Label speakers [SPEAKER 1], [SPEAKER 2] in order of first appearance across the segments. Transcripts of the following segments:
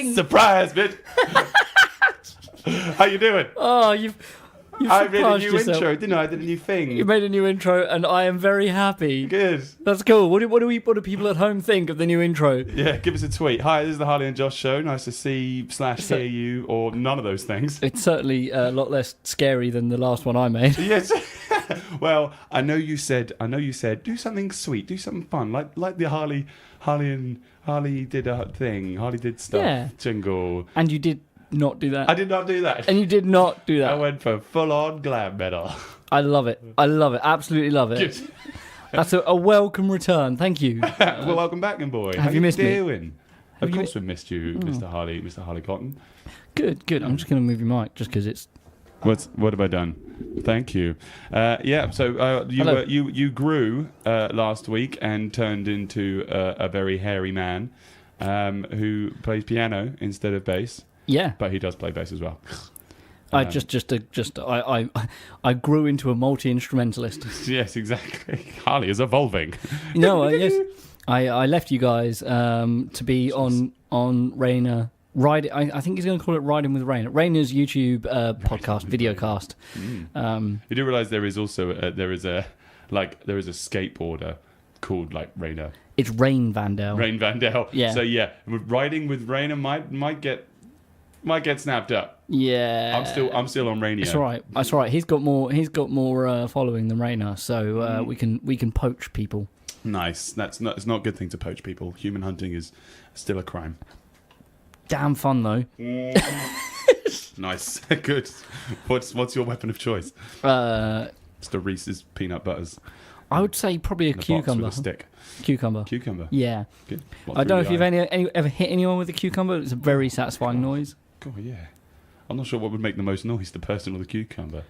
[SPEAKER 1] thing.
[SPEAKER 2] Surprise, bitch. How you doing?
[SPEAKER 1] Oh, you've
[SPEAKER 2] I made a
[SPEAKER 1] surprised
[SPEAKER 2] new
[SPEAKER 1] yourself.
[SPEAKER 2] intro, didn't I? I did a new thing.
[SPEAKER 1] You made a new intro, and I am very happy.
[SPEAKER 2] Good.
[SPEAKER 1] That's cool. What do people at home think of the new intro?
[SPEAKER 2] Yeah, give us a tweet. Hi, this is the Harley and Josh show. Nice to see / hear you, or none of those things.
[SPEAKER 1] It's certainly a lot less scary than the last one I made.
[SPEAKER 2] Yes. Well, I know you said do something sweet, do something fun, like the Harley did a thing. Harley did stuff.
[SPEAKER 1] Yeah.
[SPEAKER 2] Jingle.
[SPEAKER 1] And you did not do that.
[SPEAKER 2] I did not do that.
[SPEAKER 1] And you did not do that.
[SPEAKER 2] I went for full-on glam metal.
[SPEAKER 1] I love it. I love it. Absolutely love it.
[SPEAKER 2] Good.
[SPEAKER 1] That's a welcome return. Thank you.
[SPEAKER 2] Well, welcome back, boy.
[SPEAKER 1] Have you missed me?
[SPEAKER 2] Doing? Of course we missed you, Mr. Harley Cotton.
[SPEAKER 1] Good. I'm just going to move your mic just because it's...
[SPEAKER 2] What have I done? Thank you. So you grew last week and turned into a very hairy man who plays piano instead of bass.
[SPEAKER 1] Yeah.
[SPEAKER 2] But he does play bass as well.
[SPEAKER 1] I grew into a multi-instrumentalist.
[SPEAKER 2] Yes, exactly. Harley is evolving.
[SPEAKER 1] No, yes. I left you guys to be on Rayna. I think he's going to call it Riding with Rayna. Rayna's YouTube podcast, videocast.
[SPEAKER 2] You do realise there is also there is a skateboarder called like Rayna.
[SPEAKER 1] It's Rayna Vandel.
[SPEAKER 2] Rayna Vandel.
[SPEAKER 1] Yeah.
[SPEAKER 2] So yeah, Riding with Rayna might get snapped up.
[SPEAKER 1] Yeah.
[SPEAKER 2] I'm still on Rayna.
[SPEAKER 1] That's all right. He's got more following than Rayna, so we can poach people.
[SPEAKER 2] Nice. It's not a good thing to poach people. Human hunting is still a crime.
[SPEAKER 1] Damn fun though.
[SPEAKER 2] Nice. Good. What's your weapon of choice? Just a Reese's peanut butters.
[SPEAKER 1] I would say probably a cucumber.
[SPEAKER 2] With a stick.
[SPEAKER 1] Cucumber.
[SPEAKER 2] Yeah.
[SPEAKER 1] Yeah.
[SPEAKER 2] Good.
[SPEAKER 1] I don't know if you've ever hit anyone with a cucumber. It's a very satisfying noise.
[SPEAKER 2] God, yeah. I'm not sure what would make the most noise, the person or the cucumber.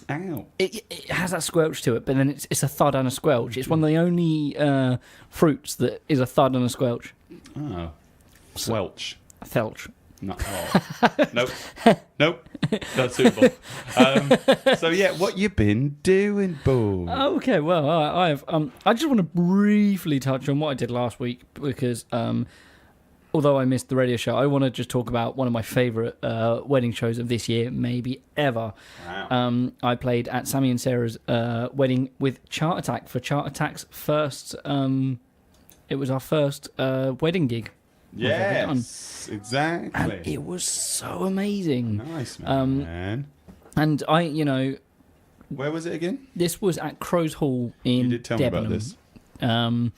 [SPEAKER 2] Ow.
[SPEAKER 1] It has that squelch to it, but then it's a thud and a squelch. It's one of the only fruits that is a thud and a squelch.
[SPEAKER 2] Oh. Squelch.
[SPEAKER 1] Felch.
[SPEAKER 2] No. Oh. Nope. Not suitable. So yeah, what you been doing, boy?
[SPEAKER 1] Okay, well, I just want to briefly touch on what I did last week because although I missed the radio show, I want to just talk about one of my favourite wedding shows of this year, maybe ever.
[SPEAKER 2] Wow.
[SPEAKER 1] I played at Sammy and Sarah's wedding with Chart Attack for Chart Attack's first. It was our first wedding gig.
[SPEAKER 2] Yes, exactly.
[SPEAKER 1] And it was so amazing.
[SPEAKER 2] Nice, man.
[SPEAKER 1] And
[SPEAKER 2] Where was it again?
[SPEAKER 1] This was at Crow's Hall in
[SPEAKER 2] You did tell
[SPEAKER 1] Debenham.
[SPEAKER 2] me about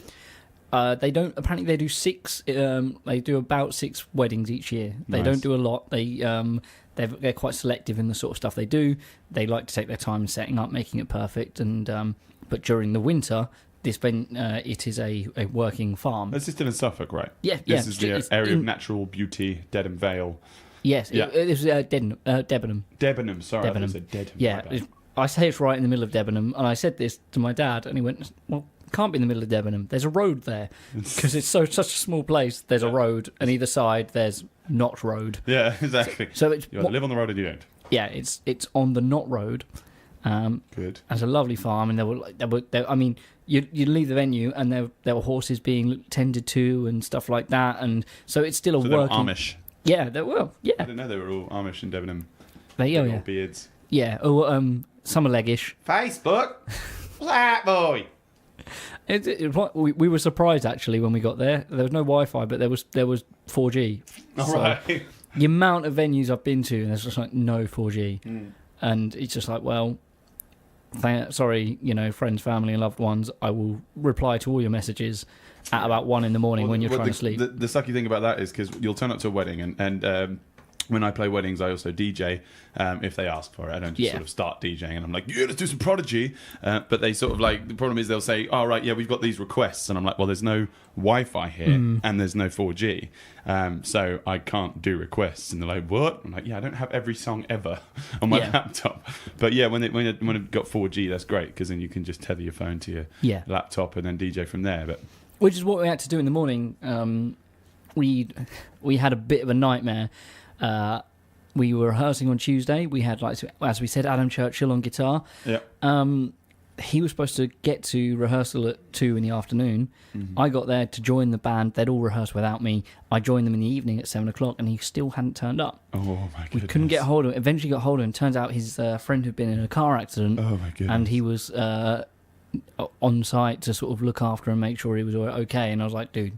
[SPEAKER 2] this.
[SPEAKER 1] They don't. Apparently, they do 6. They do about 6 weddings each year. They
[SPEAKER 2] Nice.
[SPEAKER 1] don't do a lot. They're quite selective in the sort of stuff they do. They like to take their time setting up, making it perfect. And but during the winter, it is a working farm.
[SPEAKER 2] This is still in Suffolk, right?
[SPEAKER 1] Yeah.
[SPEAKER 2] This is the area of natural beauty, Dedham Vale.
[SPEAKER 1] Yes,
[SPEAKER 2] Yeah.
[SPEAKER 1] it was Debenham.
[SPEAKER 2] Debenham, sorry,
[SPEAKER 1] Debenham.
[SPEAKER 2] I said Dedham.
[SPEAKER 1] Yeah, I say it's right in the middle of Debenham, and I said this to my dad, and he went, "Well, it can't be in the middle of Debenham. There's a road there because it's such a small place. There's a road, and either side there's not road.
[SPEAKER 2] Yeah, exactly.
[SPEAKER 1] So it's
[SPEAKER 2] You either live on the road or you don't.
[SPEAKER 1] yeah, it's on the not road.
[SPEAKER 2] Good.
[SPEAKER 1] As a lovely farm, and I mean, you'd leave the venue, and there were horses being tended to and stuff like that, and so it's still a
[SPEAKER 2] So they were
[SPEAKER 1] working.
[SPEAKER 2] Amish.
[SPEAKER 1] Yeah, they were. Yeah,
[SPEAKER 2] I didn't know they were all Amish in Debenham.
[SPEAKER 1] yeah.
[SPEAKER 2] Beards.
[SPEAKER 1] Yeah, summer leggish.
[SPEAKER 2] Facebook. What's that, boy?
[SPEAKER 1] We were surprised actually when we got there. There was no Wi-Fi, but there was 4G.
[SPEAKER 2] All right.
[SPEAKER 1] The amount of venues I've been to, and there's just like no 4G, and it's just like, well, sorry, friends, family, and loved ones. I will reply to all your messages at about 1 a.m. when you're trying to sleep.
[SPEAKER 2] The sucky thing about that is because you'll turn up to a wedding and when I play weddings, I also DJ if they ask for it. I don't just sort of start DJing and I'm like, yeah, let's do some Prodigy. But they sort of like, the problem is they'll say, all right, yeah, we've got these requests. And I'm like, well, there's no Wi-Fi here and there's no 4G. So I can't do requests. And they're like, what? I'm like, yeah, I don't have every song ever on my laptop. But yeah, when it got 4G, that's great because then you can just tether your phone to your laptop and then DJ from there. But
[SPEAKER 1] which is what we had to do in the morning. We had a bit of a nightmare. We were rehearsing on Tuesday. We had, as we said, Adam Churchill on guitar.
[SPEAKER 2] Yeah.
[SPEAKER 1] he was supposed to get to rehearsal at 2 in the afternoon. I got there to join the band. They'd all rehearsed without me. I joined them in the evening at 7 o'clock, and he still hadn't turned up.
[SPEAKER 2] Oh my goodness!
[SPEAKER 1] We couldn't get hold of him. Eventually got hold of him. Turns out his friend had been in a car accident.
[SPEAKER 2] Oh my goodness!
[SPEAKER 1] And he was on site to sort of look after and make sure he was okay. And I was like, dude,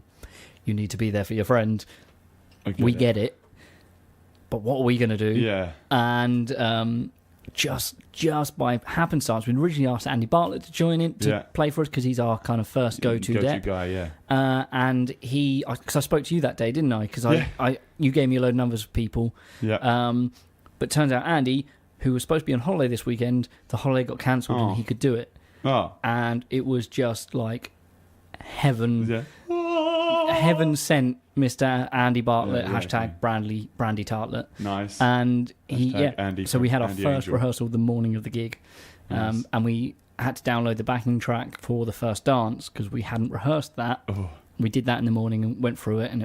[SPEAKER 1] you need to be there for your friend. We get it. But what are we going to do?
[SPEAKER 2] Yeah.
[SPEAKER 1] And just by happenstance, we originally asked Andy Bartlett to join in to play for us because he's our kind of first go-to
[SPEAKER 2] guy, yeah.
[SPEAKER 1] And because I spoke to you that day, didn't I? Because you gave me a load of numbers of people.
[SPEAKER 2] Yeah.
[SPEAKER 1] But turns out Andy, who was supposed to be on holiday this weekend, the holiday got cancelled and he could do it.
[SPEAKER 2] Oh.
[SPEAKER 1] And it was just like heaven.
[SPEAKER 2] Yeah.
[SPEAKER 1] Heaven sent Mr. Andy Bartlett, Brandy Tartlet.
[SPEAKER 2] Nice.
[SPEAKER 1] And
[SPEAKER 2] Andy
[SPEAKER 1] so we had our
[SPEAKER 2] Andy
[SPEAKER 1] first
[SPEAKER 2] Angel.
[SPEAKER 1] rehearsal the morning of the gig.
[SPEAKER 2] Nice.
[SPEAKER 1] And we had to download the backing track for the first dance because we hadn't rehearsed that.
[SPEAKER 2] Oh.
[SPEAKER 1] We did that in the morning and went through it, and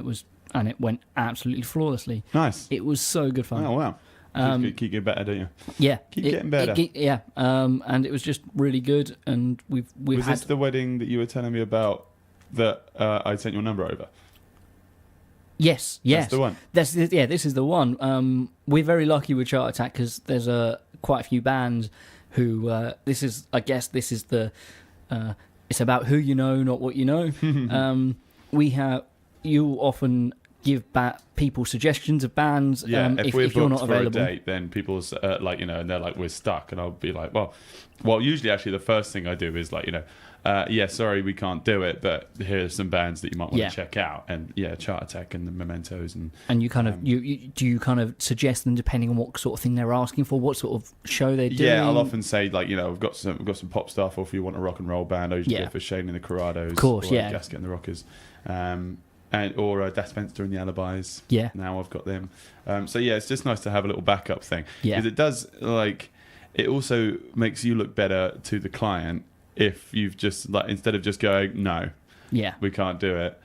[SPEAKER 1] it went absolutely flawlessly.
[SPEAKER 2] Nice.
[SPEAKER 1] It was so good fun.
[SPEAKER 2] Oh, wow. Keep getting better, don't you?
[SPEAKER 1] Yeah.
[SPEAKER 2] Keep getting better.
[SPEAKER 1] And it was just really good, and we've
[SPEAKER 2] Was
[SPEAKER 1] had...
[SPEAKER 2] this the wedding that you were telling me about that I sent your number over?
[SPEAKER 1] Yes.
[SPEAKER 2] That's the one.
[SPEAKER 1] This is the one. We're very lucky with Chart Attack because there's quite a few bands who this is the it's about who you know, not what you know. You often give people suggestions of bands.
[SPEAKER 2] If
[SPEAKER 1] you're not
[SPEAKER 2] for
[SPEAKER 1] available,
[SPEAKER 2] a date, then people and they're like, we're stuck, and I'll be like, well, usually actually the first thing I do is like, sorry, we can't do it, but here's some bands that you might want to check out, and Chart Attack and the Mementos, and you kind of you kind of suggest them depending on what sort of thing they're asking for, what sort of show they're doing. Yeah, I'll often say like, we've got some pop stuff, or if you want a rock and roll band, I usually go for Shane and the Corrados,
[SPEAKER 1] of course,
[SPEAKER 2] Gasket and the Rockers, or Das Spencer and the Alibis.
[SPEAKER 1] Yeah,
[SPEAKER 2] now I've got them. It's just nice to have a little backup thing, because it does it also makes you look better to the client. If you've just instead of just going, no, we can't do it,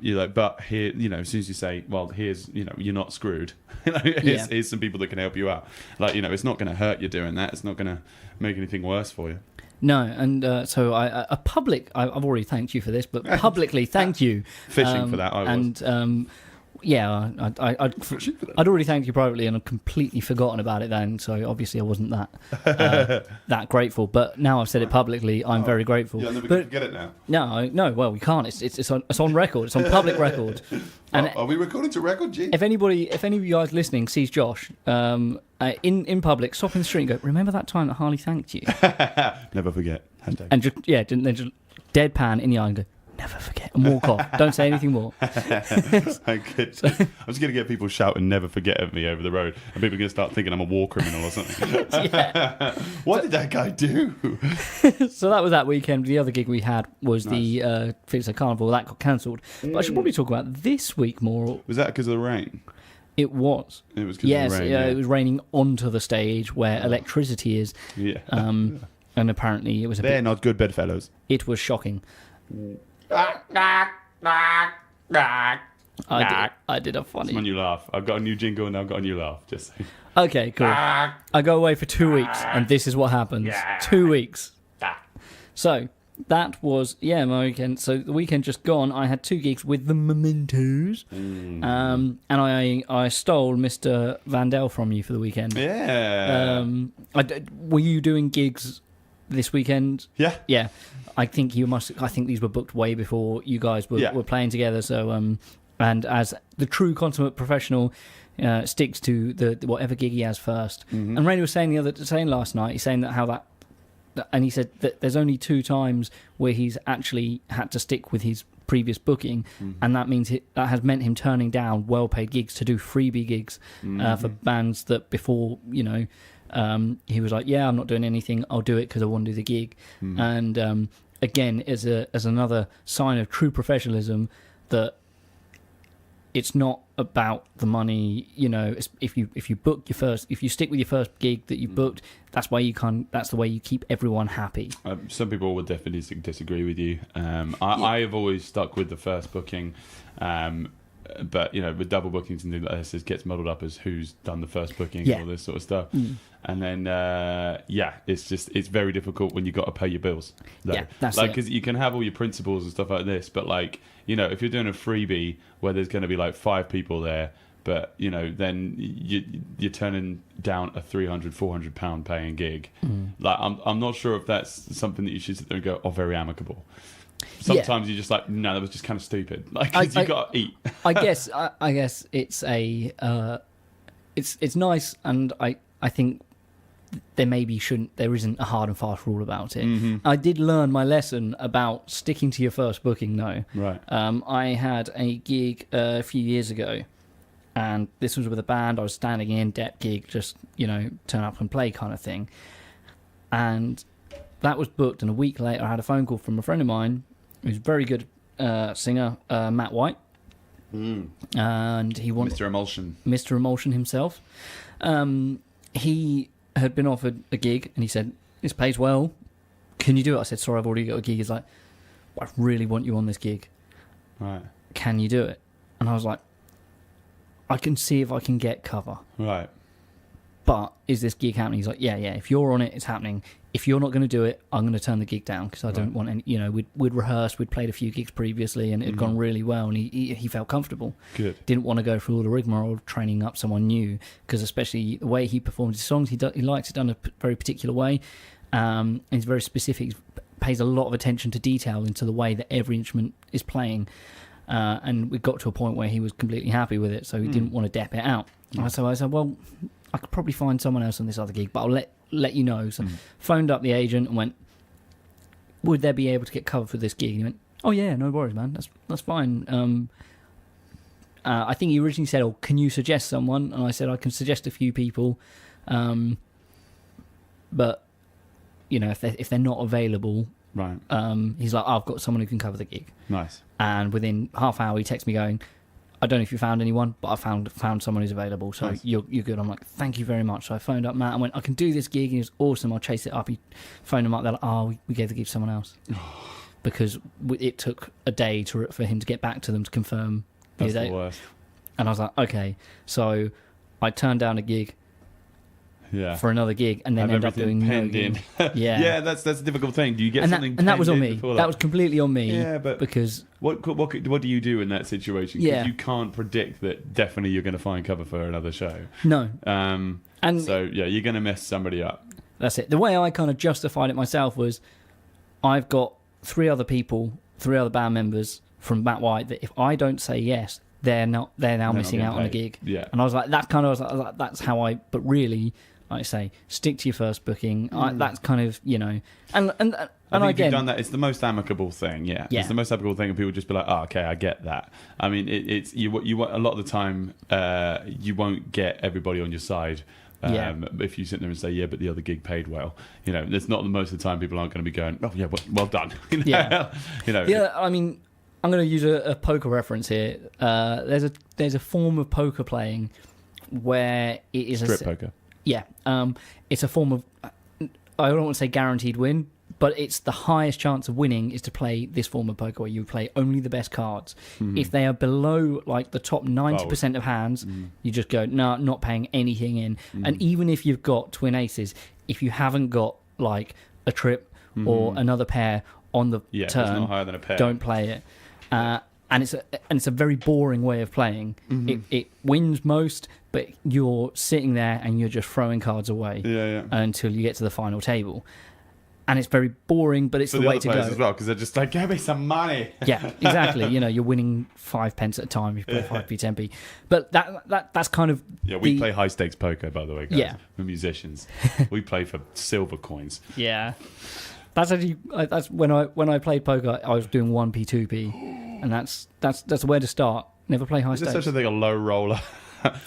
[SPEAKER 2] you're like, but here, as soon as you say, well, here's, you're not screwed. Here's some people that can help you out. It's not going to hurt you doing that. It's not going to make anything worse for you.
[SPEAKER 1] No, and so I've already thanked you for this, but publicly thank you.
[SPEAKER 2] Fishing for that, I was.
[SPEAKER 1] And I'd already thanked you privately, and I'd completely forgotten about it then. So obviously I wasn't that grateful. But now I've said it publicly, I'm very grateful.
[SPEAKER 2] You'll never forget it now.
[SPEAKER 1] No. Well, we can't. It's on record. It's on public record. And
[SPEAKER 2] are we recording to record, G?
[SPEAKER 1] If any of you guys listening sees Josh in public, stop in the street and go, remember that time that Harley thanked you?
[SPEAKER 2] Never forget. Hashtag.
[SPEAKER 1] And just deadpan in the eye and go, never forget, and walk off. Don't say anything more.
[SPEAKER 2] I'm just going to get people shouting "never forget" at me over the road, and people are going to start thinking I'm a war criminal or something. What did that guy do?
[SPEAKER 1] So that was that weekend. The other gig we had was the Phoenix Carnival. That got cancelled. But I should probably talk about this week more.
[SPEAKER 2] Was that because of the rain?
[SPEAKER 1] It was.
[SPEAKER 2] It was because of the rain.
[SPEAKER 1] Yes, it was raining onto the stage where electricity is.
[SPEAKER 2] Yeah.
[SPEAKER 1] And apparently it was
[SPEAKER 2] They're not good bedfellows.
[SPEAKER 1] It was shocking. I did a funny.
[SPEAKER 2] It's when you laugh. I've got a new jingle and I've got a new laugh. Just saying.
[SPEAKER 1] Okay, cool. I go away for 2 weeks and this is what happens. 2 weeks. So that was my weekend. So the weekend just gone, I had 2 gigs with the Mementos, and I stole Mr. Vandel from you for the weekend.
[SPEAKER 2] Yeah.
[SPEAKER 1] Were you doing gigs this weekend?
[SPEAKER 2] Yeah.
[SPEAKER 1] Yeah. I think these were booked way before you guys were playing together. So and as the true consummate professional sticks to the whatever gig he has first. Mm-hmm. And Rayna was saying last night, he's saying that and he said that there's only 2 times where he's actually had to stick with his previous booking, and that means that has meant him turning down well-paid gigs to do freebie gigs for bands that before, he was like, I'm not doing anything, I'll do it because I want to do the gig. And again, as another sign of true professionalism, that it's not about the money. If you stick with your first gig that you booked, that's the way you keep everyone happy.
[SPEAKER 2] Some people would definitely disagree with you. I have always stuck with the first booking, but with double bookings and things like this, it gets muddled up as who's done the first booking
[SPEAKER 1] Yeah.
[SPEAKER 2] and all this sort of stuff. And then it's very difficult when you got to pay your bills. Though.
[SPEAKER 1] Yeah, that's
[SPEAKER 2] like
[SPEAKER 1] it.
[SPEAKER 2] because you can have all your principles and stuff like this, but like if you're doing a freebie where there's going to be like 5 people there, but then you're turning down a £300-400 paying gig. Like I'm not sure if that's something that you should sit there and go, very amicable. Sometimes you're just like, no, that was just kind of stupid. Like, 'cause you got to eat.
[SPEAKER 1] I guess it's it's nice, and I think there isn't a hard and fast rule about it. I did learn my lesson about sticking to your first booking though.
[SPEAKER 2] Right.
[SPEAKER 1] I had a gig a few years ago, and this was with a band. I was standing in, depth gig, just turn up and play kind of thing. And that was booked, and a week later I had a phone call from a friend of mine who's a very good singer, Matt White. And he wanted Mr. Emulsion himself. He had been offered a gig, and he said, "This pays well. Can you do it?" I said, "Sorry, I've already got a gig." He's like, "I really want you on this gig.
[SPEAKER 2] Right.
[SPEAKER 1] Can you do it?" And I was like, "I can see if I can get cover."
[SPEAKER 2] Right.
[SPEAKER 1] But is this gig happening? He's like, yeah. If you're on it, it's happening. If you're not going to do it, I'm going to turn the gig down because I don't want any. We'd rehearsed, we'd played a few gigs previously, and it had gone really well, and he felt comfortable.
[SPEAKER 2] Good.
[SPEAKER 1] Didn't want to go through all the rigmarole of training up someone new, because especially the way he performs his songs, he likes it done a very particular way. And he's very specific. He pays a lot of attention to detail into the way that every instrument is playing. And we got to a point where he was completely happy with it, so he didn't want to dep it out. So I said, well, I could probably find someone else on this other gig, but I'll let you know. So phoned up the agent and went, would they be able to get cover for this gig? And he went, oh yeah, no worries, man, that's fine. I think he originally said, oh, can you suggest someone? And I said, I can suggest a few people, but if they're not available,
[SPEAKER 2] right.
[SPEAKER 1] He's like, I've got someone who can cover the gig.
[SPEAKER 2] Nice.
[SPEAKER 1] And within half hour, he texts me going, I don't know if you found anyone, but I found someone who's available, so nice. You're good. I'm like, thank you very much. So I phoned up Matt and went, I can do this gig, and he was awesome. I'll chase it up. He phoned him up. They're like, we gave the gig to someone else because it took a day for him to get back to them to confirm.
[SPEAKER 2] That's the worst.
[SPEAKER 1] And I was like, okay. So I turned down a gig.
[SPEAKER 2] Yeah.
[SPEAKER 1] For another gig, and then end up doing no gig.
[SPEAKER 2] Yeah, that's a difficult thing. Do you get something?
[SPEAKER 1] And that was on me. That was completely on me.
[SPEAKER 2] Yeah, but because what do you do in that situation? Because you can't predict that definitely you're going to find cover for another show.
[SPEAKER 1] No.
[SPEAKER 2] And so you're going to mess somebody up.
[SPEAKER 1] That's it. The way I kind of justified it myself was, I've got 3 other band members from Matt White that if I don't say yes, they're now missing out on a gig.
[SPEAKER 2] Yeah.
[SPEAKER 1] And I was like, that's how I. But really, like I say, stick to your first booking. That's kind of, and
[SPEAKER 2] I think
[SPEAKER 1] again,
[SPEAKER 2] if you've done that, it's the most amicable thing. Yeah, it's the most amicable thing, and people just be like, "Oh, okay, I get that." I mean, it's you a lot of the time, you won't get everybody on your side. If you sit there and say, "Yeah, but the other gig paid well," there's not the most of the time people aren't going to be going, "Oh, yeah, well done." Yeah,
[SPEAKER 1] I mean, I'm going to use a poker reference here. There's a form of poker playing where it is
[SPEAKER 2] strip poker.
[SPEAKER 1] Yeah, it's a form of, I don't want to say guaranteed win, but it's the highest chance of winning is to play this form of poker where you play only the best cards. If they are below like the top 90% of hands, you just go, no, not paying anything in. And even if you've got twin aces, if you haven't got like a trip or another pair on the turn,
[SPEAKER 2] it's not higher than a pair.
[SPEAKER 1] Don't play it. And it's a very boring way of playing. It wins most, but you're sitting there and you're just throwing cards away until you get to the final table. And it's very boring, but it's the way to go
[SPEAKER 2] as well, because they're just like, give me some money.
[SPEAKER 1] Yeah, exactly. You're winning 5 pence at a time if you play 5p, 10p. But that's kind of
[SPEAKER 2] we play high stakes poker, by the way, guys. Yeah, we're musicians. We play for silver coins.
[SPEAKER 1] Yeah, that's when I played poker, I was doing 1p, 2p, and that's where to start. Never play high stakes.
[SPEAKER 2] There's such a thing, a low roller,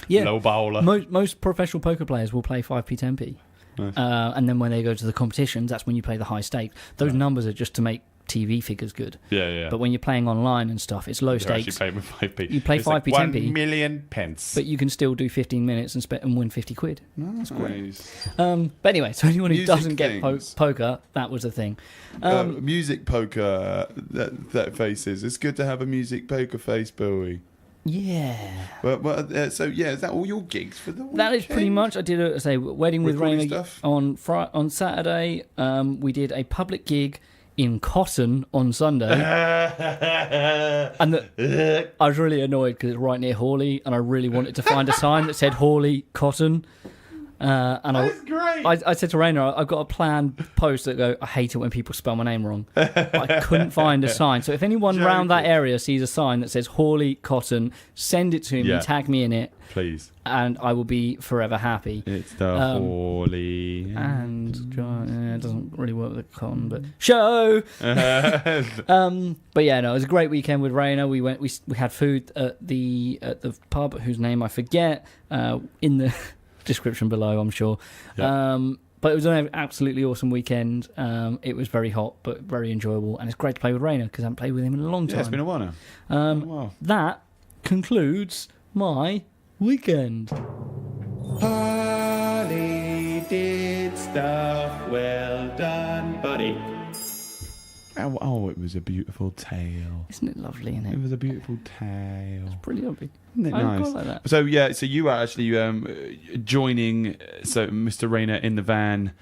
[SPEAKER 1] yeah,
[SPEAKER 2] low bowler.
[SPEAKER 1] Most professional poker players will play 5p, 10p. Nice. And then when they go to the competitions, that's when you play the high stakes. Those numbers are just to make TV figures good.
[SPEAKER 2] Yeah.
[SPEAKER 1] But when you're playing online and stuff, it's low stakes.
[SPEAKER 2] Actually playing with 5p.
[SPEAKER 1] You play 5p,
[SPEAKER 2] like
[SPEAKER 1] 10p.
[SPEAKER 2] 1 million pence.
[SPEAKER 1] But you can still do 15 minutes and win 50 quid.
[SPEAKER 2] That's great.
[SPEAKER 1] But anyway, so anyone who doesn't get poker, that was the thing.
[SPEAKER 2] Music poker that faces. It's good to have a music poker face, Bowie.
[SPEAKER 1] Yeah.
[SPEAKER 2] Well, so yeah, is that all your gigs for the weekend?
[SPEAKER 1] That is pretty much. I did a wedding with
[SPEAKER 2] Recording
[SPEAKER 1] Rayna
[SPEAKER 2] stuff?
[SPEAKER 1] on Saturday. We did a public gig in Cotton on Sunday, and I was really annoyed because it's right near Hawley, and I really wanted to find a sign that said Hawley Cotton. And
[SPEAKER 2] That's great.
[SPEAKER 1] I said to Rayna, I've got a planned post that go, I hate it when people spell my name wrong. But I couldn't find a sign. So if anyone around that area sees a sign that says Hawley Cotton, send it to me, tag me in it.
[SPEAKER 2] Please.
[SPEAKER 1] And I will be forever happy.
[SPEAKER 2] It's the Hawley.
[SPEAKER 1] And it doesn't really work with the cotton, but show. But yeah, no, it was a great weekend with Rayna. We had food at the pub whose name I forget in the description below, I'm sure. But it was an absolutely awesome weekend. It was very hot but very enjoyable, and it's great to play with Rayna because I haven't played with him in a long time.
[SPEAKER 2] Yeah, it's been a while now.
[SPEAKER 1] That concludes my weekend.
[SPEAKER 2] Harley did stuff, well done, buddy. Oh, it was a beautiful tale.
[SPEAKER 1] Isn't it lovely, isn't it?
[SPEAKER 2] It was a beautiful tale.
[SPEAKER 1] It's pretty lovely.
[SPEAKER 2] Isn't it
[SPEAKER 1] I
[SPEAKER 2] nice?
[SPEAKER 1] quite like that.
[SPEAKER 2] So yeah, so you were actually joining Mr. Rayna in the van,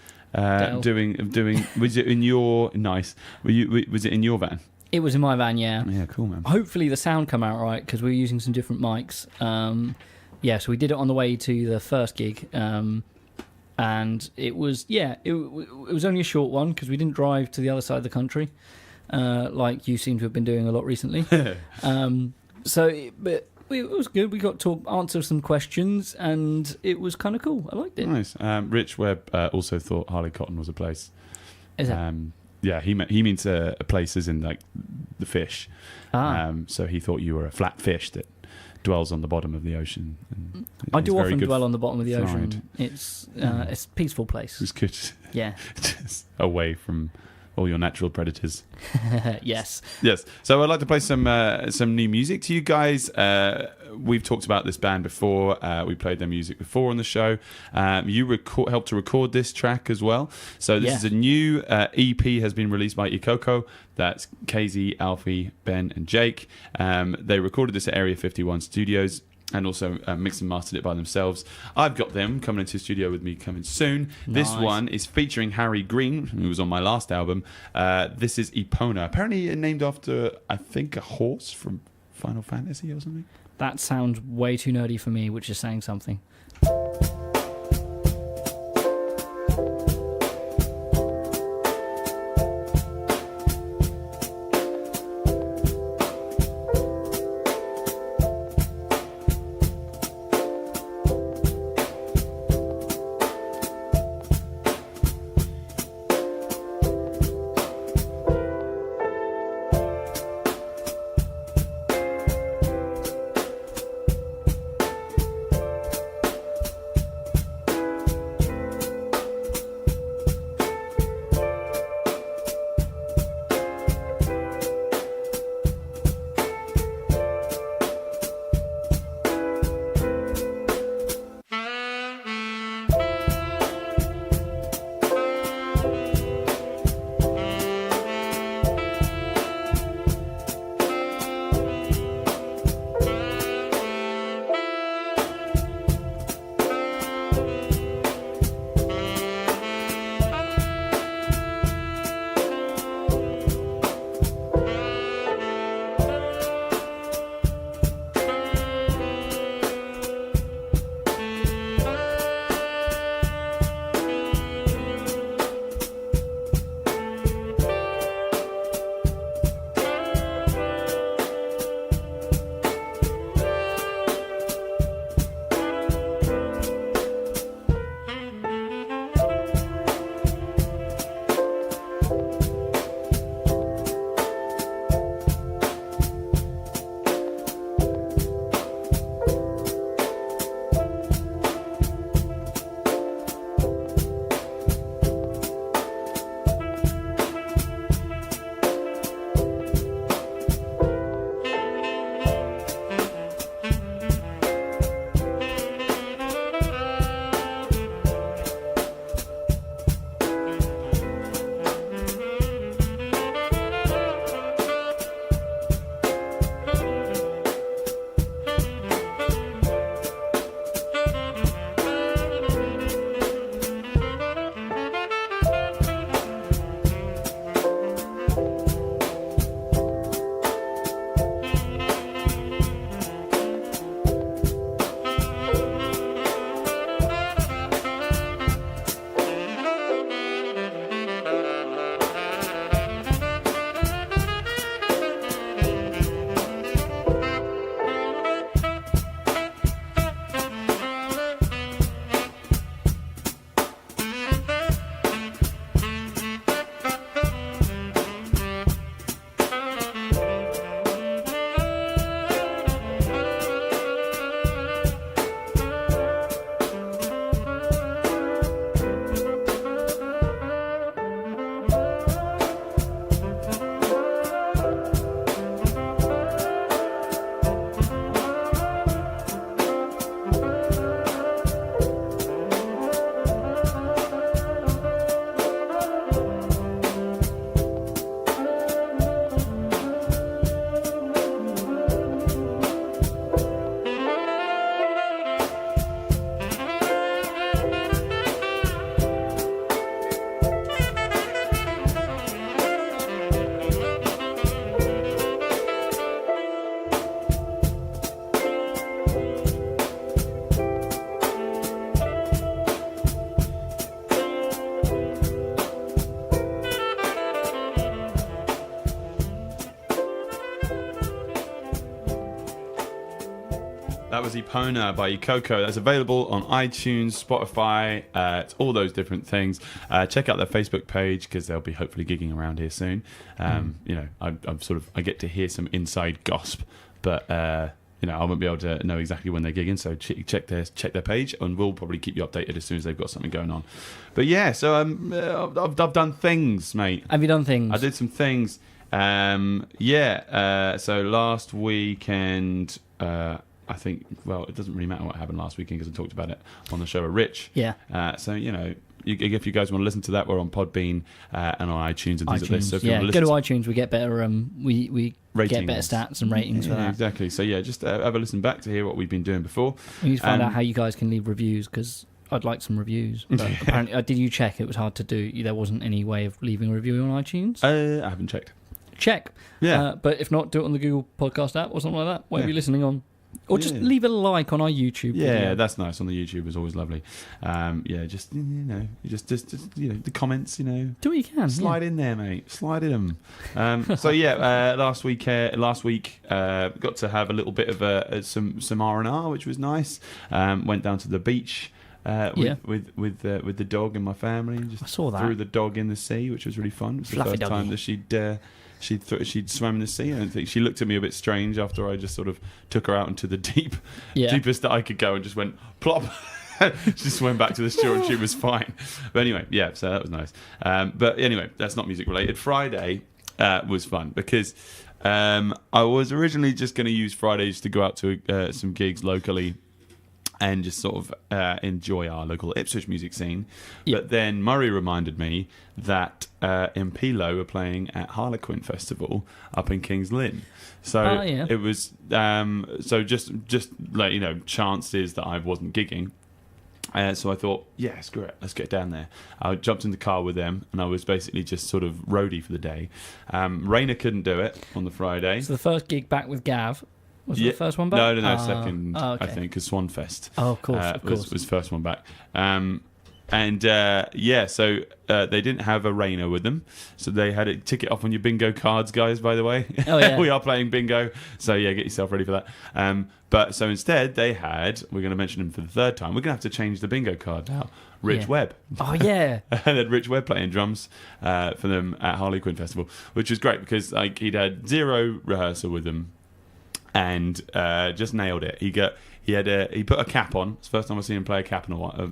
[SPEAKER 2] doing. Was it in your nice? Was it in your van?
[SPEAKER 1] It was in my van, yeah.
[SPEAKER 2] Yeah, cool, man.
[SPEAKER 1] Hopefully the sound come out right because we were using some different mics. So we did it on the way to the first gig. And it was it was only a short one because we didn't drive to the other side of the country like you seem to have been doing a lot recently. But it was good. We got to answer some questions and it was kind of cool. I liked it.
[SPEAKER 2] Nice. Rich Webb also thought Harley Cotton was a place.
[SPEAKER 1] Is that?
[SPEAKER 2] Yeah, he means a place as in like the fish. So he thought you were a flat fish that dwells on the bottom of the ocean. And
[SPEAKER 1] I do often dwell on the bottom of the ocean.
[SPEAKER 2] fried.
[SPEAKER 1] It's a peaceful place.
[SPEAKER 2] It's good.
[SPEAKER 1] Yeah.
[SPEAKER 2] Just away from all your natural predators.
[SPEAKER 1] Yes.
[SPEAKER 2] So I'd like to play some new music to you guys. We've talked about this band before. We played their music before on the show. You helped to record this track as well. So this is a new EP has been released by Ikoko. That's KZ, Alfie, Ben and Jake. They recorded this at Area 51 Studios and also mixed and mastered it by themselves. I've got them coming into the studio with me coming soon. Nice. This one is featuring Harry Green, who was on my last album. This is Epona, apparently named after, I think, a horse from Final Fantasy or something.
[SPEAKER 1] That sounds way too nerdy for me, which is saying something.
[SPEAKER 2] That was Epona by Ikoko. That's available on iTunes, Spotify, it's all those different things. Check out their Facebook page because they'll be hopefully gigging around here soon. You know, I get to hear some inside gossip, but you know, I won't be able to know exactly when they're gigging. So check their page, and we'll probably keep you updated as soon as they've got something going on. But yeah, so I've done things, mate.
[SPEAKER 1] Have you done things?
[SPEAKER 2] I did some things. So last weekend, I think, well, it doesn't really matter what happened last weekend because I talked about it on the show with Rich.
[SPEAKER 1] Yeah.
[SPEAKER 2] So, you know, if you guys want to listen to that, we're on Podbean and on iTunes and things like this. So if you want to
[SPEAKER 1] go to iTunes, we get better. We get better stats and ratings for that.
[SPEAKER 2] Exactly. So yeah, just have a listen back to hear what we've been doing before.
[SPEAKER 1] We need to find out how you guys can leave reviews because I'd like some reviews. But apparently, did you check? It was hard to do. There wasn't any way of leaving a review on iTunes.
[SPEAKER 2] I haven't checked.
[SPEAKER 1] Check.
[SPEAKER 2] Yeah.
[SPEAKER 1] But if not, do it on the Google Podcast app or something like that. Whatever you're listening on. Or just leave a like on our YouTube video.
[SPEAKER 2] Yeah, that's nice. On the YouTube is always lovely. Just you know, just you know, the comments. You know,
[SPEAKER 1] do what you can.
[SPEAKER 2] Slide in there, mate. Slide in them. So yeah, last week got to have a little bit of some R&R, which was nice. Went down to the beach. With the dog and my family, and just
[SPEAKER 1] I saw that.
[SPEAKER 2] Threw the dog in the sea, which was really fun. It was the first time that she'd swam in the sea. I don't think she looked at me a bit strange after I just sort of took her out into the deepest that I could go, and just went plop. She swam back to the shore and she was fine. But anyway, yeah, so that was nice. But anyway, that's not music related. Friday was fun because I was originally just going to use Fridays to go out to some gigs locally and just sort of enjoy our local Ipswich music scene. Yep. But then Murray reminded me that Impilo were playing at Harlequinn Festival up in King's Lynn. So it was so just like, you know, chances that I wasn't gigging. So I thought, yeah, screw it, let's get down there. I jumped in the car with them, and I was basically just sort of roadie for the day. Rayna couldn't do it on the Friday.
[SPEAKER 1] So the first gig back with Gav. Was it the first one back?
[SPEAKER 2] No, second, okay. I think, because Swanfest.
[SPEAKER 1] Oh, of course.
[SPEAKER 2] Was first one back. So they didn't have a Rayna with them. So they had a ticket off on your bingo cards, guys, by the way.
[SPEAKER 1] Oh, yeah.
[SPEAKER 2] We are playing bingo. So, yeah, get yourself ready for that. But so instead, they had, we're going to mention him for the third time, we're going to have to change the bingo card now. Webb.
[SPEAKER 1] Oh, yeah.
[SPEAKER 2] And then Rich Webb playing drums for them at Harlequinn Festival, which was great because like he'd had zero rehearsal with them. And just nailed it. He put a cap on. It's the first time I've seen him play a cap in a while.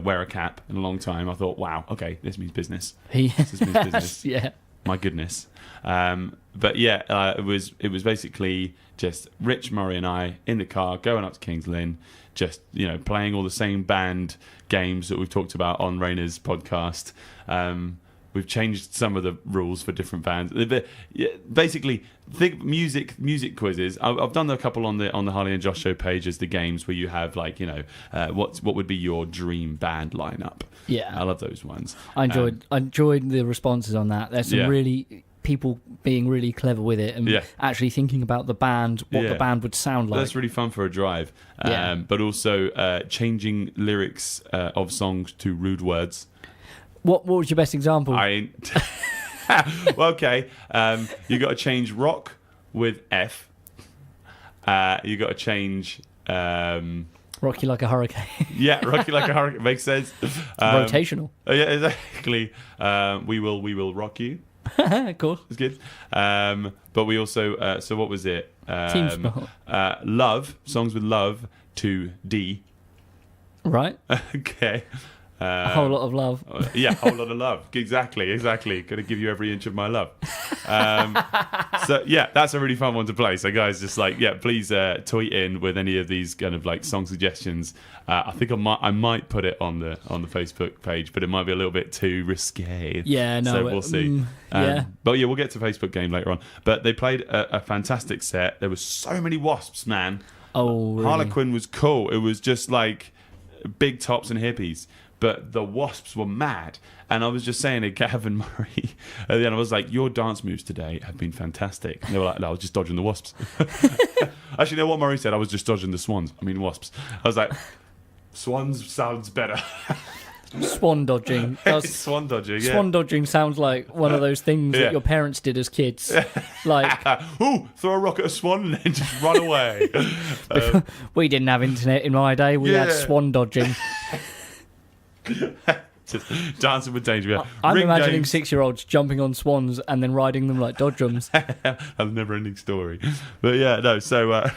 [SPEAKER 2] Wear a cap in a long time. I thought, wow, okay, this means business. This means business.
[SPEAKER 1] Yeah.
[SPEAKER 2] My goodness. But yeah, it was basically just Rich, Murray, and I in the car going up to King's Lynn, just playing all the same band games that we've talked about on Rayna's podcast. We've changed some of the rules for different bands. Basically, think music quizzes. I've done a couple on the Harley and Josh show page as the games where you have what would be your dream band lineup. Yeah, I love those ones.
[SPEAKER 1] I enjoyed the responses on that. There's some really people being really clever with it and actually thinking about the band, what the band would sound like.
[SPEAKER 2] That's really fun for a drive. But also changing lyrics of songs to rude words.
[SPEAKER 1] What was your best example?
[SPEAKER 2] Well, okay. You got to change rock with F. You got to change
[SPEAKER 1] Rocky Like a Hurricane.
[SPEAKER 2] Yeah, Rocky Like a Hurricane makes sense.
[SPEAKER 1] Rotational.
[SPEAKER 2] Yeah, exactly. We will rock you.
[SPEAKER 1] Of course,
[SPEAKER 2] it's good. But we also so what was it?
[SPEAKER 1] Team sport.
[SPEAKER 2] Love songs with love to D.
[SPEAKER 1] Right.
[SPEAKER 2] Okay.
[SPEAKER 1] A whole lot of love.
[SPEAKER 2] Yeah, a whole lot of love. Exactly. Going to give you every inch of my love. So yeah, that's a really fun one to play. So guys, just please tweet in with any of these kind of song suggestions. I think I might put it on the Facebook page, but it might be a little bit too risque.
[SPEAKER 1] Yeah, no.
[SPEAKER 2] So we'll see. But yeah, we'll get to Facebook game later on. But they played a fantastic set. There was so many wasps, man.
[SPEAKER 1] Oh, really?
[SPEAKER 2] Harlequinn was cool. It was just like big tops and hippies. But the wasps were mad. And I was just saying to Gav and Murray, and then I was like, your dance moves today have been fantastic. And they were like, no, I was just dodging the wasps. Actually, you know what Murray said? I was just dodging the swans. I mean, wasps. I was like, swans sounds better.
[SPEAKER 1] Swan dodging.
[SPEAKER 2] Swan dodging, yeah.
[SPEAKER 1] Swan dodging sounds like one of those things that your parents did as kids. Like,
[SPEAKER 2] ooh, throw a rock at a swan and then just run away.
[SPEAKER 1] We didn't have internet in my day. We had swan dodging.
[SPEAKER 2] Just dancing with danger. Yeah.
[SPEAKER 1] I'm imagining 6-year-olds jumping on swans and then riding them like dodgems.
[SPEAKER 2] A never-ending story. But yeah, no. So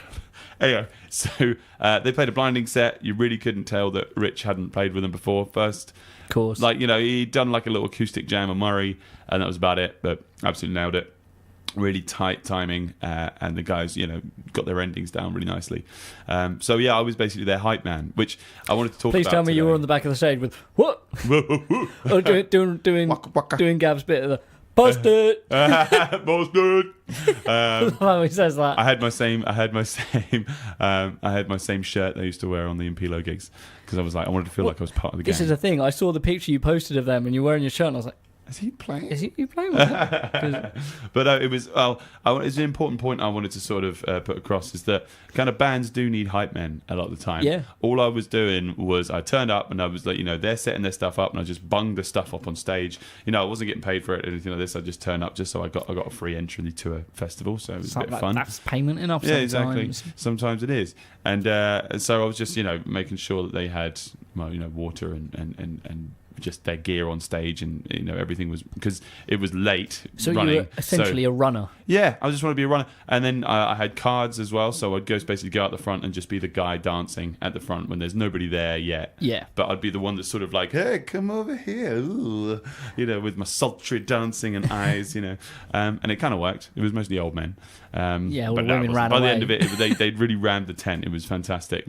[SPEAKER 2] anyway, so they played a blinding set. You really couldn't tell that Rich hadn't played with them before. First,
[SPEAKER 1] of course,
[SPEAKER 2] like he'd done like a little acoustic jam on Murray, and that was about it. But absolutely nailed it. Really tight timing, and the guys, got their endings down really nicely. So yeah, I was basically their hype man, which I wanted to talk about.
[SPEAKER 1] Please tell me you were on the back of the stage with what? Or doing Gav's bit of the busted.
[SPEAKER 2] Busted.
[SPEAKER 1] How he says that.
[SPEAKER 2] I had my same shirt I used to wear on the Impilo gigs because I was like, I wanted to feel like I was part of the game.
[SPEAKER 1] This is the thing. I saw the picture you posted of them and you're wearing your shirt, and I was like,
[SPEAKER 2] is he playing?
[SPEAKER 1] Is he playing with him?
[SPEAKER 2] But it was it's an important point I wanted to sort of put across is that kind of bands do need hype men a lot of the time.
[SPEAKER 1] Yeah.
[SPEAKER 2] All I was doing was I turned up and I was like, they're setting their stuff up and I just bunged the stuff up on stage. I wasn't getting paid for it or anything like this. I just turned up just so I got a free entry to a festival, so it was a bit of fun.
[SPEAKER 1] That's payment enough.
[SPEAKER 2] Yeah,
[SPEAKER 1] sometimes.
[SPEAKER 2] Exactly. Sometimes it is, and so I was just making sure that they had water and just their gear on stage, and everything was, because it was late.
[SPEAKER 1] So
[SPEAKER 2] running,
[SPEAKER 1] you were essentially a runner.
[SPEAKER 2] Yeah, I just wanted to be a runner, and then I had cards as well, so I'd basically go out the front and just be the guy dancing at the front when there's nobody there yet.
[SPEAKER 1] Yeah,
[SPEAKER 2] but I'd be the one that's sort of like, hey, come over here, ooh, with my sultry dancing and eyes, and it kind of worked. It was mostly old men.
[SPEAKER 1] Yeah, all
[SPEAKER 2] but
[SPEAKER 1] the women ran away.
[SPEAKER 2] By the end of it, they'd really rammed the tent. It was fantastic.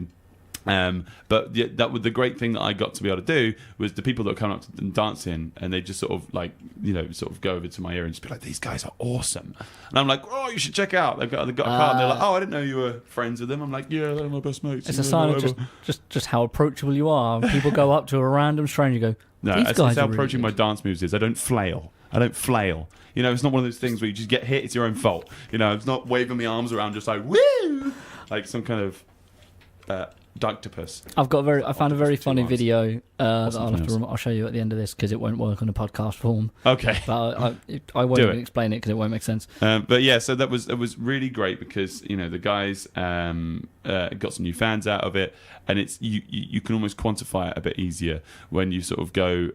[SPEAKER 2] But that was the great thing that I got to be able to do was the people that were coming up and dancing, and they just sort of like sort of go over to my ear and just be like, these guys are awesome, and I'm like, oh, you should check out. They've got a card, and they're like, oh, I didn't know you were friends with them. I'm like, yeah, they're my best mates.
[SPEAKER 1] It's a sign of just how approachable you are. People go up to a random stranger and go,
[SPEAKER 2] no,
[SPEAKER 1] these guys
[SPEAKER 2] how
[SPEAKER 1] are
[SPEAKER 2] approaching
[SPEAKER 1] really
[SPEAKER 2] my dance moves is. I don't flail. It's not one of those things where you just get hit, it's your own fault. It's not waving my arms around just like woo, like some kind of Dictopus.
[SPEAKER 1] I found a very funny video that I'll show you at the end of this because it won't work on a podcast form.
[SPEAKER 2] Okay,
[SPEAKER 1] but I won't even explain it because it won't make sense.
[SPEAKER 2] But yeah, so it was really great because the guys got some new fans out of it, and it's you can almost quantify it a bit easier when you sort of go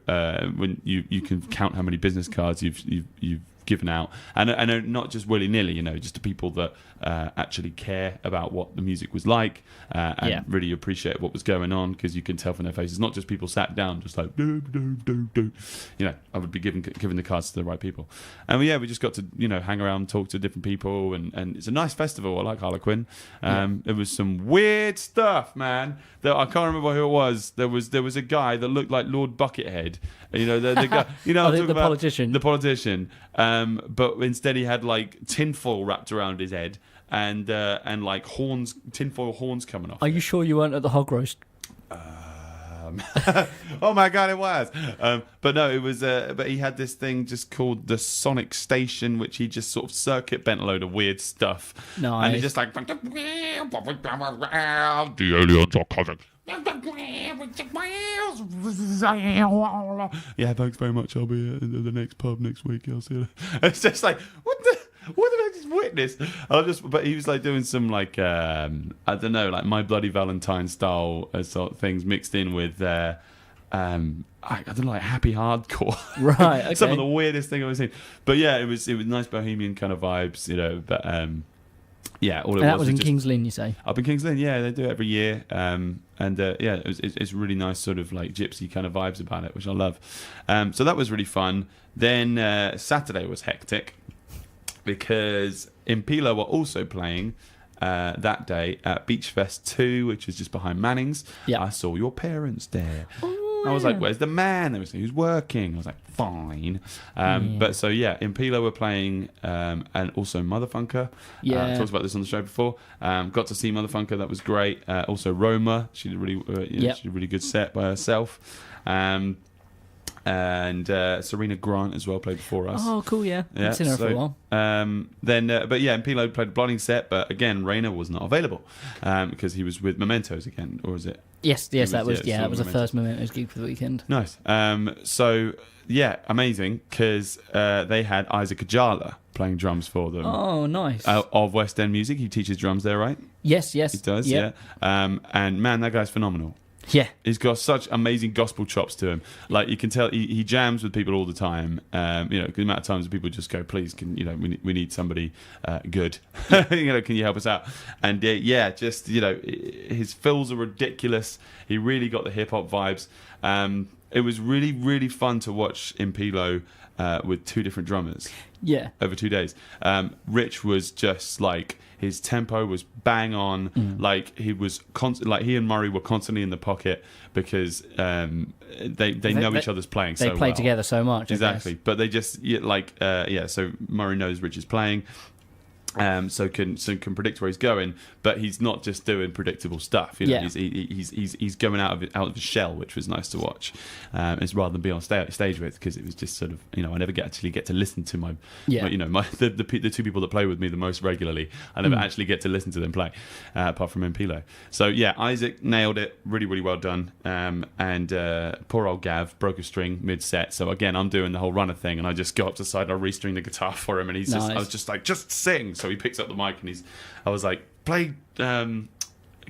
[SPEAKER 2] when you can count how many business cards you've given out, and not just willy-nilly, just to people that actually care about what the music was like and really appreciate what was going on, because you can tell from their faces, not just people sat down just like do. I would be giving the cards to the right people, and we just got to hang around and talk to different people, and it's a nice festival. I like Harlequinn. There was some weird stuff, man, that I can't remember who it was. There was a guy that looked like Lord Buckethead. The guy,
[SPEAKER 1] the politician.
[SPEAKER 2] The politician. But instead he had like tinfoil wrapped around his head and like horns, tinfoil horns coming off.
[SPEAKER 1] Are you sure you weren't at the hog roast?
[SPEAKER 2] Oh my god, it was. But no, it was. But he had this thing just called the Sonic Station, which he just sort of circuit bent a load of weird stuff.
[SPEAKER 1] Nice.
[SPEAKER 2] And he just like the aliens are coming. Yeah, thanks very much. I'll be at the next pub next week. I'll see you. It's just like, what did I just witness? But he was like doing some like I don't know, like My Bloody Valentine style sort of things mixed in with I don't know, like happy hardcore.
[SPEAKER 1] Right. Okay.
[SPEAKER 2] Some of the weirdest thing I've ever seen. But yeah, it was nice bohemian kind of vibes, But yeah, all it
[SPEAKER 1] and that
[SPEAKER 2] was
[SPEAKER 1] in King's Lynn, you say?
[SPEAKER 2] Up in King's Lynn, yeah, they do it every year, and it's really nice sort of like gypsy kind of vibes about it, which I love. So that was really fun. Then Saturday was hectic because Impilo were also playing that day at Beachfest 2, which is just behind Manning's.
[SPEAKER 1] Yeah.
[SPEAKER 2] I saw your parents there.
[SPEAKER 1] Oh,
[SPEAKER 2] I was like, where's the man? They were saying, who's working? I was like, fine. But so, yeah, Impilo were playing and also Motherfvnker.
[SPEAKER 1] Yeah.
[SPEAKER 2] Talked about this on the show before. Got to see Motherfvnker. That was great. Also, Roma. She did a really good set by herself. and Serena Grant as well played before us.
[SPEAKER 1] Oh, cool, yeah. I've seen her for a while.
[SPEAKER 2] But yeah, Impilo played a blinding set, but again, Rayna was not available because he was with Mementos again, or is it?
[SPEAKER 1] Yes, that was the first Mementos gig for the weekend.
[SPEAKER 2] Nice. So yeah, amazing, because they had Isaac Ajala playing drums for them.
[SPEAKER 1] Oh, nice.
[SPEAKER 2] Of West End Music. He teaches drums there, right?
[SPEAKER 1] Yes.
[SPEAKER 2] He does, yeah. And man, that guy's phenomenal.
[SPEAKER 1] Yeah.
[SPEAKER 2] He's got such amazing gospel chops to him. Like, you can tell he jams with people all the time. The amount of times that people just go, please, we need somebody good. Can you help us out? And his fills are ridiculous. He really got the hip hop vibes. It was really, really fun to watch Impilo with two different drummers.
[SPEAKER 1] Yeah.
[SPEAKER 2] Over 2 days. Rich was just like, his tempo was bang on. Like, he was he and Murray were constantly in the pocket because they know each other's playing so well.
[SPEAKER 1] They play together so much.
[SPEAKER 2] Exactly. But they just so Murray knows Rich is playing. So can predict where he's going, but he's not just doing predictable stuff. He's going out of his shell, which was nice to watch. It's rather than be on stage with, because it was just sort of I never get to listen to the two people that play with me the most regularly. I never actually get to listen to them play, apart from Impilo. So yeah, Isaac nailed it, really, really well done. And poor old Gav broke a string mid set. So again, I'm doing the whole runner thing, and I just go up to the side and I restring the guitar for him, and he's I was just like, just sing. So he picks up the mic and I was like, play Can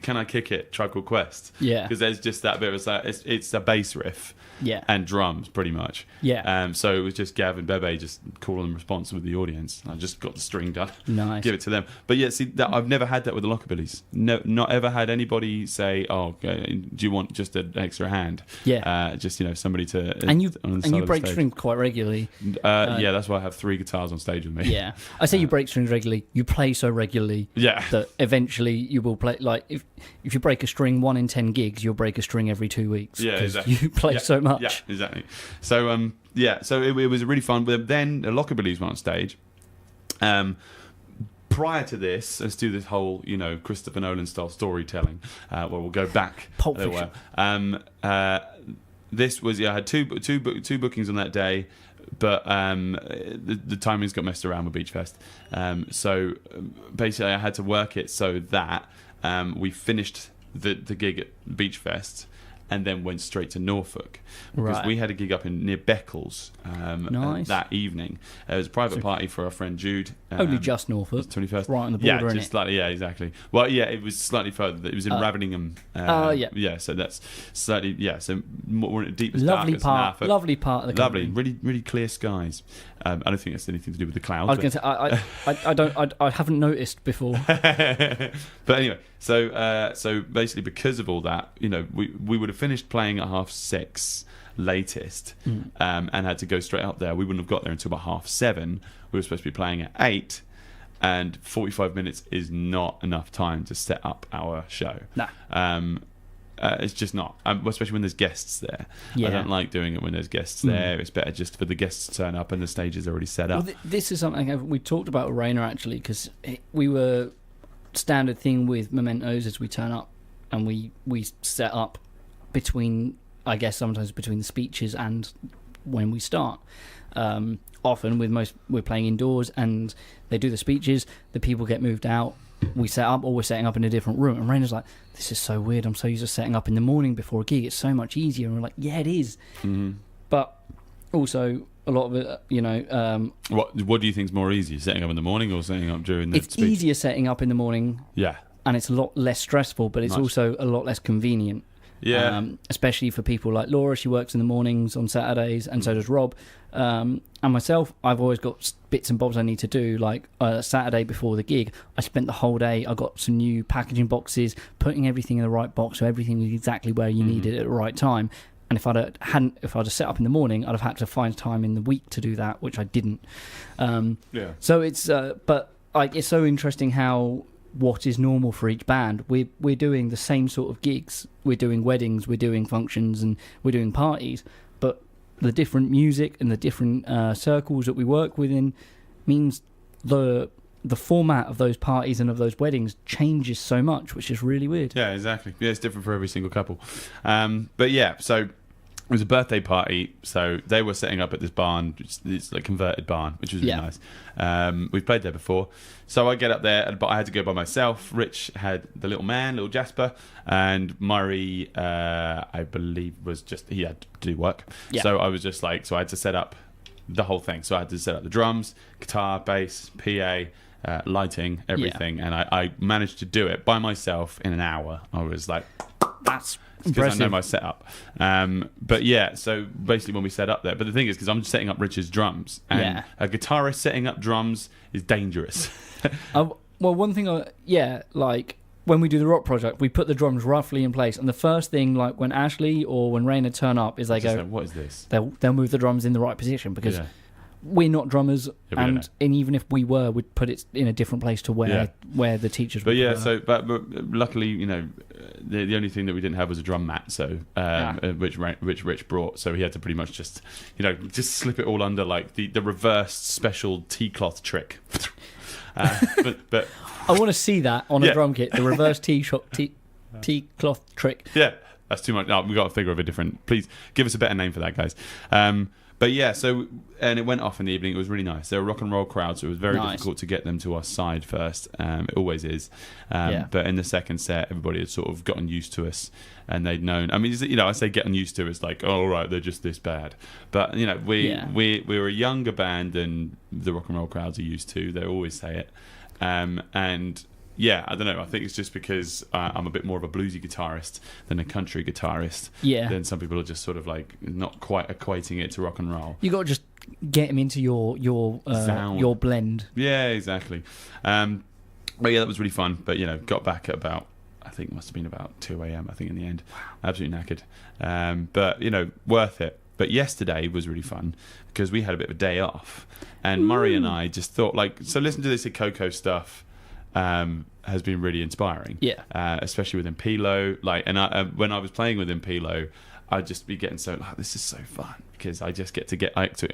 [SPEAKER 2] I Kick It, Tribe Called Quest. Yeah. Because there's just that bit of it's a bass riff. Yeah. And drums, pretty much. Yeah. So it was just Gav and Bebe just call and response with the audience. I just got the string done. Nice. Give it to them. But yeah, see, I've never had that with the Lockerbillies. No, not ever had anybody say, "Oh, do you want just an extra hand?" Yeah. Just somebody to.
[SPEAKER 1] And you break strings quite regularly.
[SPEAKER 2] Yeah, that's why I have 3 guitars on stage with me.
[SPEAKER 1] Yeah. I say you break strings regularly. You play so regularly. Yeah. That eventually you will play. Like if you break a string 1 in 10 gigs, you'll break a string every 2 weeks. Yeah, exactly. You play so much.
[SPEAKER 2] Yeah, exactly. So so it was really fun. But then the Lockerbillies went on stage. Prior to this, let's do this whole Christopher Nolan style storytelling, where we'll go back a little while. This was I had two bookings on that day, but the timings got messed around with Beachfest. So basically, I had to work it so that we finished the gig at Beachfest and then went straight to Norfolk, because we had a gig up near Beccles that evening. It was a private party for our friend Jude.
[SPEAKER 1] Only just Norfolk,
[SPEAKER 2] 21st,
[SPEAKER 1] right on the border.
[SPEAKER 2] Yeah, just slightly. Yeah, exactly. Well, yeah, it was slightly further. It was in Raveningham. Yeah. So that's slightly. Yeah. So we're in the deepest, darkest Norfolk.
[SPEAKER 1] Lovely part of the country.
[SPEAKER 2] Lovely, really, really clear skies. I don't think that's anything to do with the clouds.
[SPEAKER 1] I was going to say I haven't noticed before.
[SPEAKER 2] But anyway, so basically, because of all that, we would have finished playing at 6:30 latest, and had to go straight up there. We wouldn't have got there until about 7:30. We were supposed to be playing at 8, and 45 minutes is not enough time to set up our show. Nah. It's just not, especially when there's guests there. Yeah. I don't like doing it when there's guests there. It's better just for the guests to turn up and the stage is already set up. Well,
[SPEAKER 1] this is something we talked about with Rayna, actually, because we were standard thing with Mementos as we turn up, and we set up sometimes between the speeches and when we start. Often we're playing indoors and they do the speeches, the people get moved out, we set up, or we're setting up in a different room, and Rayna's like, this is so weird, I'm so used to setting up in the morning before a gig, it's so much easier. And we're like, yeah, it is. But also a lot of it,
[SPEAKER 2] what do you think is more easy, setting up in the morning or setting up during the speech?
[SPEAKER 1] Easier setting up in the morning, and it's a lot less stressful, but it's also a lot less convenient. Yeah, especially for people like Laura. She works in the mornings on Saturdays, and so does Rob. And myself, I've always got bits and bobs I need to do. Like Saturday before the gig, I spent the whole day. I got some new packaging boxes, putting everything in the right box, so everything was exactly where you needed it at the right time. And if I'd have set up in the morning, I'd have had to find time in the week to do that, which I didn't. So it's but it's so interesting how what is normal for each band. We're doing the same sort of gigs. We're doing weddings, we're doing functions, and we're doing parties. But the different music and the different circles that we work within means the format of those parties and of those weddings changes so much, which is really weird.
[SPEAKER 2] Yeah, exactly. Yeah, it's different for every single couple. But yeah, so It was a birthday party, so they were setting up at this barn. It's like converted barn, which was really nice. We've played there before. So I get up there, but I had to go by myself. Rich had the little man, little Jasper, and Murray, I believe, he had to do work. Yeah. So I was just like, so I had to set up the whole thing. So I had to set up the drums, guitar, bass, PA, lighting, everything. And I managed to do it by myself in an hour. I was like,
[SPEAKER 1] that's
[SPEAKER 2] because I know my setup. But yeah, so basically when we set up there, but the thing is, because I'm setting up Rich's drums, and a guitarist setting up drums is dangerous.
[SPEAKER 1] Well, one thing, like when we do the rock project, we put the drums roughly in place, and the first thing, like when Ashley or when Rayna turn up, is they go,
[SPEAKER 2] "What is this?"
[SPEAKER 1] They'll move the drums in the right position because we're not drummers, and even if we were, we'd put it in a different place to where the teachers. But
[SPEAKER 2] but luckily, you know, the only thing that we didn't have was a drum mat, so which Rich brought, so he had to pretty much just slip it all under like the reversed special tea cloth trick. But
[SPEAKER 1] I want to see that on a drum kit, the reverse tea cloth trick.
[SPEAKER 2] Yeah, that's too much. No, we've got to figure of a different. Please give us a better name for that, guys. But yeah, and it went off in the evening. It was really nice. They were a rock and roll crowd, so it was very difficult to get them to our side first. It always is. But in the second set, everybody had sort of gotten used to us, and they'd known. I mean, I say getting used to it's like, oh, right, they're just this bad. But we were a younger band than the rock and roll crowds are used to. They always say it, and. Yeah, I don't know. I think it's just because I'm a bit more of a bluesy guitarist than a country guitarist. Yeah. Then some people are just sort of like not quite equating it to rock and roll.
[SPEAKER 1] You got to just get them into your blend.
[SPEAKER 2] Yeah, exactly. But yeah, that was really fun. But got back at about, I think it must have been about 2 a.m. I think in the end, absolutely knackered. But worth it. But yesterday was really fun because we had a bit of a day off, and Murray and I just thought so listen to this Ikoko stuff. Has been really inspiring. Yeah. Especially with Impilo. When I was playing with Impilo, I'd just be getting so this is so fun because I just get to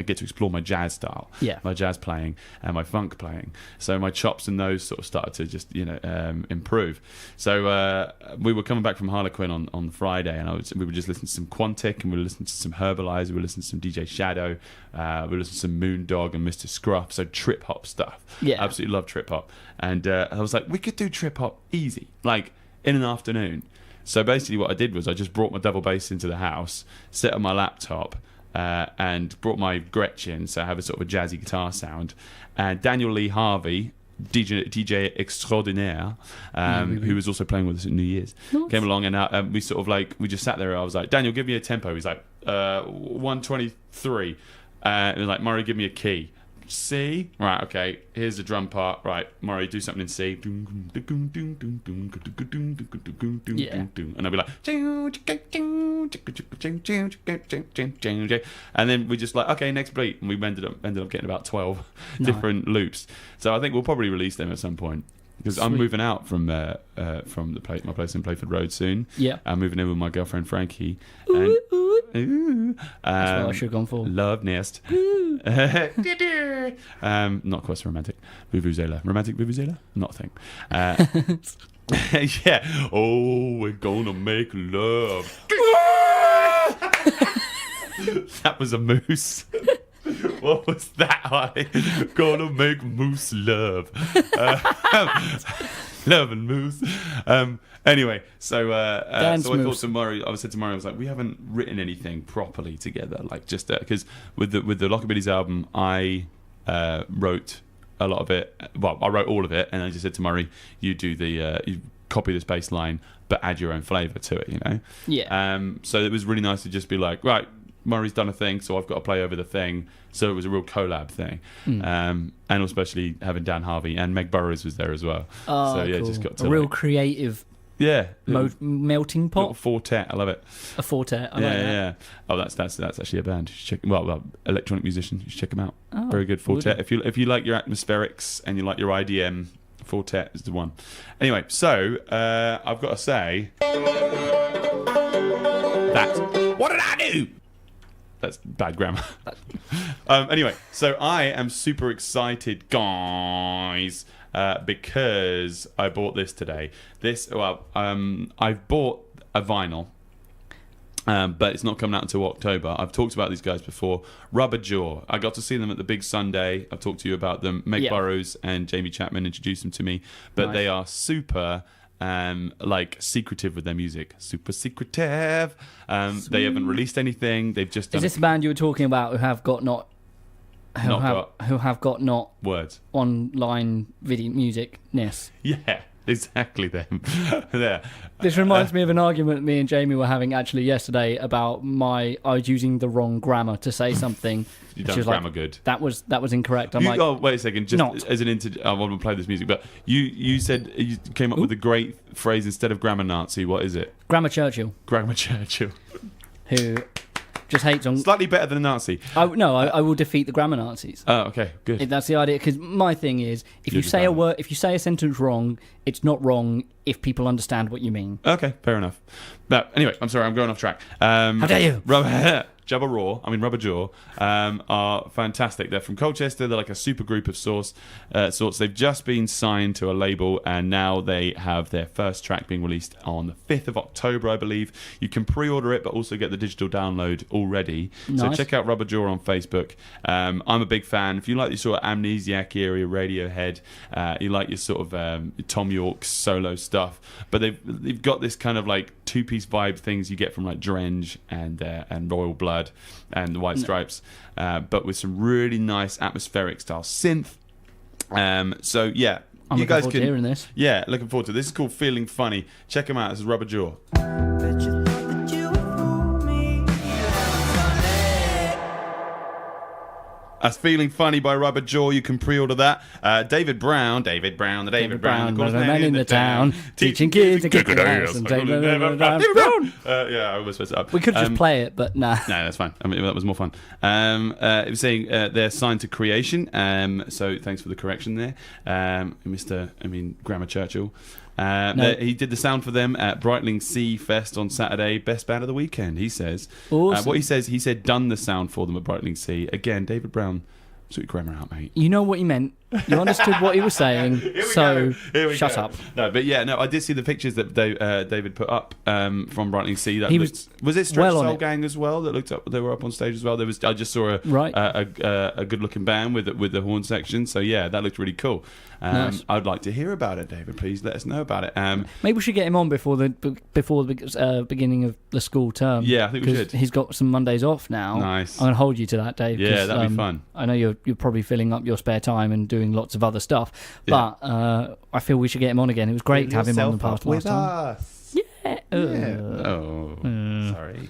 [SPEAKER 2] explore my jazz style, my jazz playing and my funk playing. So my chops and those sort of started to just improve. So we were coming back from Harlequin on Friday, and we were just listening to some Quantic, and we were listening to some Herbalizer, we were listening to some DJ Shadow, we were listening to some Moondog and Mr. Scruff. So trip hop stuff. Yeah, absolutely love trip hop. And I was like, we could do trip hop easy, like in an afternoon. So basically what I did was I just brought my double bass into the house, set up my laptop, and brought my Gretchen, so I have a sort of a jazzy guitar sound. And Daniel Lee Harvey, DJ extraordinaire, who was also playing with us at New Year's, came along, and we sort of we just sat there. I was like, Daniel, give me a tempo. He's like, 123. It was like, Murray, give me a key. C, right, okay, here's the drum part, right, Murray, do something in C, and I'll be like, and then we just okay, next beat, and we ended up getting about 12 different loops. So I think we'll probably release them at some point. Because I'm moving out from my place in Playford Road soon. Yeah, I'm moving in with my girlfriend Frankie. And,
[SPEAKER 1] that's what I should have gone for.
[SPEAKER 2] Love nest. Not quite so romantic. Vuvuzela. Romantic vuvuzela? Not a thing. Yeah. Oh, we're gonna make love. That was a moose. What was that? Gonna make moose love. Love and moose. Anyway, so I thought to Murray, I said to Murray, I was like, we haven't written anything properly together, just because with the Lockerbillies album, I wrote a lot of it. Well, I wrote all of it, and I just said to Murray, you do you copy this bass line, but add your own flavour to it, Yeah. So it was really nice to just be like, right, Murray's done a thing, so I've got to play over the thing. So it was a real collab thing. And especially having Dan Harvey and Meg Burrows was there as well.
[SPEAKER 1] Oh, so yeah, cool. Just got to a real creative melting pot.
[SPEAKER 2] Little quartet, I love it.
[SPEAKER 1] A quartet, I like that. Yeah.
[SPEAKER 2] Oh, that's actually a band. You should check, electronic musician. You should check them out. Oh, very good quartet. If you like your atmospherics and you like your IDM, quartet is the one. Anyway, so I've got to say that. What did I do? That's bad grammar. Anyway, so I am super excited, guys, because I bought this today. I've bought a vinyl But it's not coming out until October. I've talked about these guys before. Rubber Jaw. I got to see them at the Big Sunday. I've talked to you about them. Meg Burrows and Jamie Chapman introduced them to me. But they are super secretive with their music. Super secretive. They haven't released anything. They've just done...
[SPEAKER 1] Is this the band you were talking about who have got
[SPEAKER 2] words
[SPEAKER 1] online video music-ness?
[SPEAKER 2] Yeah. Exactly them. There.
[SPEAKER 1] This reminds me of an argument me and Jamie were having actually yesterday about I was using the wrong grammar to say something.
[SPEAKER 2] You done grammar good.
[SPEAKER 1] That was incorrect. I'm
[SPEAKER 2] wait a second, just
[SPEAKER 1] not.
[SPEAKER 2] As an I want to play this music, but you said you came up with a great phrase instead of grammar Nazi. What is it?
[SPEAKER 1] Grammar Churchill.
[SPEAKER 2] Grammar Churchill.
[SPEAKER 1] Who just hates on...
[SPEAKER 2] Slightly better than a Nazi.
[SPEAKER 1] I will defeat the grammar Nazis.
[SPEAKER 2] Oh, okay, good.
[SPEAKER 1] That's the idea. Because my thing is, if you say a sentence wrong, it's not wrong if people understand what you mean.
[SPEAKER 2] Okay, fair enough. But anyway, I'm sorry, I'm going off track.
[SPEAKER 1] How dare you?
[SPEAKER 2] Rubber Jaw are fantastic. They're from Colchester. They're like a super group of sorts. They've just been signed to a label, and now they have their first track being released on the 5th of October, I believe. You can pre-order it, but also get the digital download already. Nice. So check out Rubber Jaw on Facebook. I'm a big fan. If you like your sort of Amnesiac area Radiohead, you like your sort of Tom York's solo stuff, but they've got this kind of like two-piece vibe things you get from like Drenge and Royal Blood and the White Stripes, but with some really nice atmospheric style synth. So yeah,
[SPEAKER 1] I'm
[SPEAKER 2] you guys
[SPEAKER 1] can hearing this.
[SPEAKER 2] Yeah, looking forward to this. Is called Feeling Funny. Check them out. This is Rubber Jaw. That's Feeling Funny by Rubber Jaw. You can pre-order that. David Brown, the David Brown, the
[SPEAKER 1] man in the town, teaching kids to kick the ass.
[SPEAKER 2] Yeah, I almost messed it up.
[SPEAKER 1] We could just play it, but nah.
[SPEAKER 2] No, that's fine. I mean, that was more fun. It was saying they're signed to Creation. So thanks for the correction there, Grammar Churchill.
[SPEAKER 1] No.
[SPEAKER 2] He did the sound for them at Brightling Sea Fest on Saturday. Best band of the weekend, he says.
[SPEAKER 1] Awesome.
[SPEAKER 2] He said done the sound for them at Brightling Sea. Again, David Brown, sweet grammar out, mate.
[SPEAKER 1] You know what he meant. You understood what he was saying, so shut up.
[SPEAKER 2] No, but yeah, I did see the pictures that David put up from Brightling Sea. That was it Stretch Soul Gang as well that looked up? They were up on stage as well. I just saw a good looking band with the horn section. So yeah, that looked really cool.
[SPEAKER 1] Nice.
[SPEAKER 2] I'd like to hear about it, David. Please let us know about it.
[SPEAKER 1] Maybe we should get him on before the beginning of the school term.
[SPEAKER 2] Yeah, I think we should.
[SPEAKER 1] He's got some Mondays off now.
[SPEAKER 2] Nice.
[SPEAKER 1] I'm going to hold you to that, Dave.
[SPEAKER 2] Yeah, that'd be fun.
[SPEAKER 1] I know you're probably filling up your spare time and doing lots of other stuff, but I feel we should get him on again. It was great to have him on the past last time. Yeah.
[SPEAKER 2] Sorry.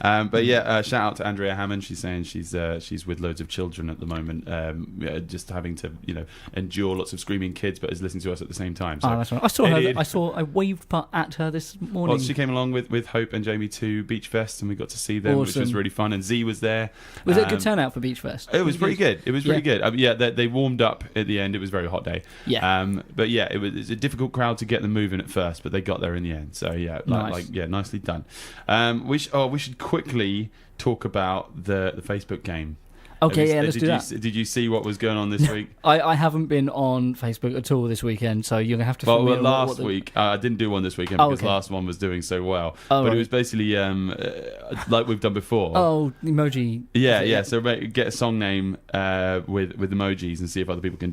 [SPEAKER 2] But yeah, shout out to Andrea Hammond. She's saying she's with loads of children at the moment, just having to endure lots of screaming kids, but is listening to us at the same time. So
[SPEAKER 1] that's right. I saw her. I waved at her this morning.
[SPEAKER 2] Well, she came along with Hope and Jamie to Beachfest, and we got to see them, which was really fun. And Z was there.
[SPEAKER 1] Was it a good turnout for Beachfest?
[SPEAKER 2] It was pretty good. It was really good. They warmed up at the end. It was a very hot day.
[SPEAKER 1] Yeah.
[SPEAKER 2] But yeah, it was a difficult crowd to get them moving at first, but they got there in the end. So yeah, nicely done. We should quickly talk about the Facebook game.
[SPEAKER 1] Okay, let's do that.
[SPEAKER 2] Did you see what was going on this week?
[SPEAKER 1] I haven't been on Facebook at all this weekend, so you're going to have to fill me in.
[SPEAKER 2] Last week, I didn't do one this weekend because last one was doing so well. It was basically like we've done before.
[SPEAKER 1] Oh, emoji.
[SPEAKER 2] Yeah. So get a song name with emojis and see if other people can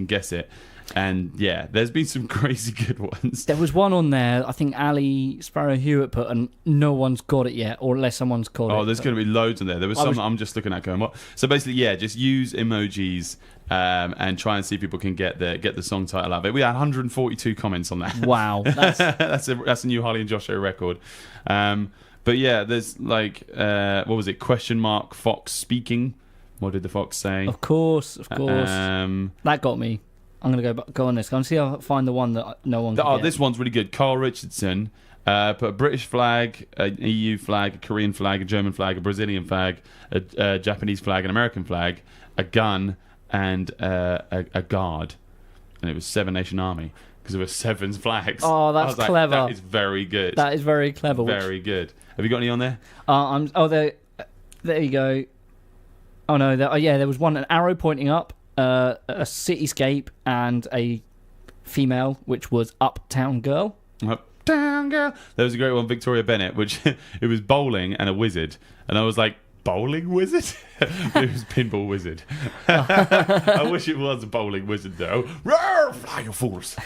[SPEAKER 2] guess it. And yeah, there's been some crazy good ones.
[SPEAKER 1] There was one on there, I think Ali Sparrow Hewitt put, and no one's got it yet, or unless someone's got it.
[SPEAKER 2] Oh, there's going to be loads on there. There was some that I'm just looking at going, what? So basically, yeah, just use emojis and try and see if people can get the song title out of it. We had 142 comments on that.
[SPEAKER 1] Wow.
[SPEAKER 2] That's a new Harley and Joshua record. But yeah, there's like, what was it? ? Fox speaking. What did the fox say?
[SPEAKER 1] Of course. That got me. I'm going to go on this. I'm going to see if I find the one that no one can get.
[SPEAKER 2] This one's really good. Carl Richardson put a British flag, an EU flag, a Korean flag, a German flag, a Brazilian flag, a Japanese flag, an American flag, a gun, and a guard. And it was Seven Nation Army because there were 7 flags.
[SPEAKER 1] Oh, that's clever.
[SPEAKER 2] That is very good.
[SPEAKER 1] That is very clever.
[SPEAKER 2] Very good. Have you got any on there?
[SPEAKER 1] There you go. Oh, no. There was one, an arrow pointing up. A cityscape and a female, which was Uptown Girl.
[SPEAKER 2] down, girl. There was a great one, Victoria Bennett, which it was bowling and a wizard, and I was like, bowling wizard? It was pinball wizard. I wish it was a bowling wizard though. Roar, fly your fools.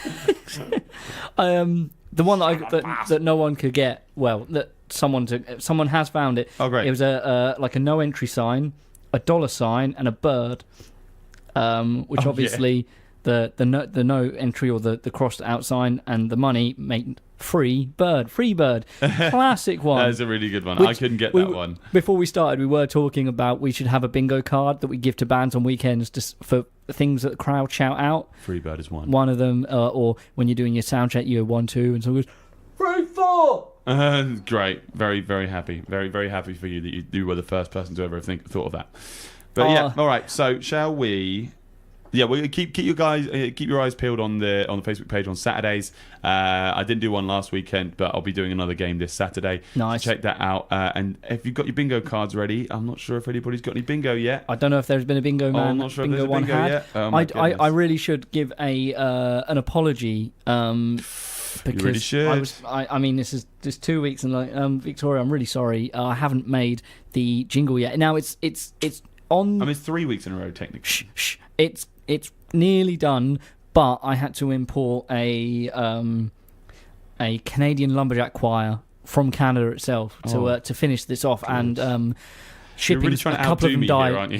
[SPEAKER 1] The one that no one could get. Well, that someone has found it.
[SPEAKER 2] Oh, great!
[SPEAKER 1] It was like a no entry sign, a dollar sign, and a bird. Which obviously the no entry or the crossed out sign and the money make free bird. Classic one.
[SPEAKER 2] That is a really good one. I couldn't get that one.
[SPEAKER 1] Before we started, we were talking about we should have a bingo card that we give to bands on weekends just for things that the crowd shout out.
[SPEAKER 2] Free bird is one.
[SPEAKER 1] One of them, or when you're doing your sound check, you go 1, 2, and someone goes 3, 4.
[SPEAKER 2] Great. Very, very happy. Very, very happy for you that you were the first person to ever thought of that. But yeah, all right. So shall we? Yeah, we keep your eyes peeled on the Facebook page on Saturdays. I didn't do one last weekend, but I'll be doing another game this Saturday.
[SPEAKER 1] Nice.
[SPEAKER 2] So check that out. And if you've got your bingo cards ready, I'm not sure if anybody's got any bingo yet.
[SPEAKER 1] I don't know if there's been a bingo man.
[SPEAKER 2] I'm not sure if there's a bingo yet. Oh,
[SPEAKER 1] I really should give an apology. Because
[SPEAKER 2] you really should.
[SPEAKER 1] I mean, this is just 2 weeks, and Victoria, I'm really sorry. I haven't made the jingle yet. Now it's on.
[SPEAKER 2] I mean, it's 3 weeks in a row technically.
[SPEAKER 1] It's nearly done, but I had to import a Canadian lumberjack choir from Canada itself to finish this off, good. And shipping.
[SPEAKER 2] You're really trying to
[SPEAKER 1] a couple of them died.
[SPEAKER 2] Here, aren't you?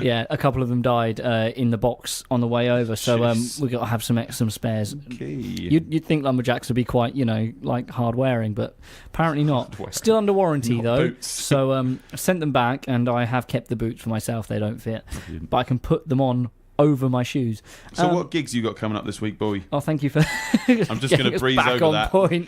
[SPEAKER 1] Yeah. A couple of them died in the box on the way over, so we got to have some spares.
[SPEAKER 2] Okay.
[SPEAKER 1] You'd think lumberjacks would be quite, like hard wearing, but apparently not. Still under warranty
[SPEAKER 2] not
[SPEAKER 1] though.
[SPEAKER 2] Boots.
[SPEAKER 1] So I sent them back, and I have kept the boots for myself. They don't fit, but I can put them on over my shoes.
[SPEAKER 2] So what gigs you got coming up this week, boy?
[SPEAKER 1] Oh, thank you for
[SPEAKER 2] I'm just going to breeze
[SPEAKER 1] back
[SPEAKER 2] over
[SPEAKER 1] on
[SPEAKER 2] that.
[SPEAKER 1] Point.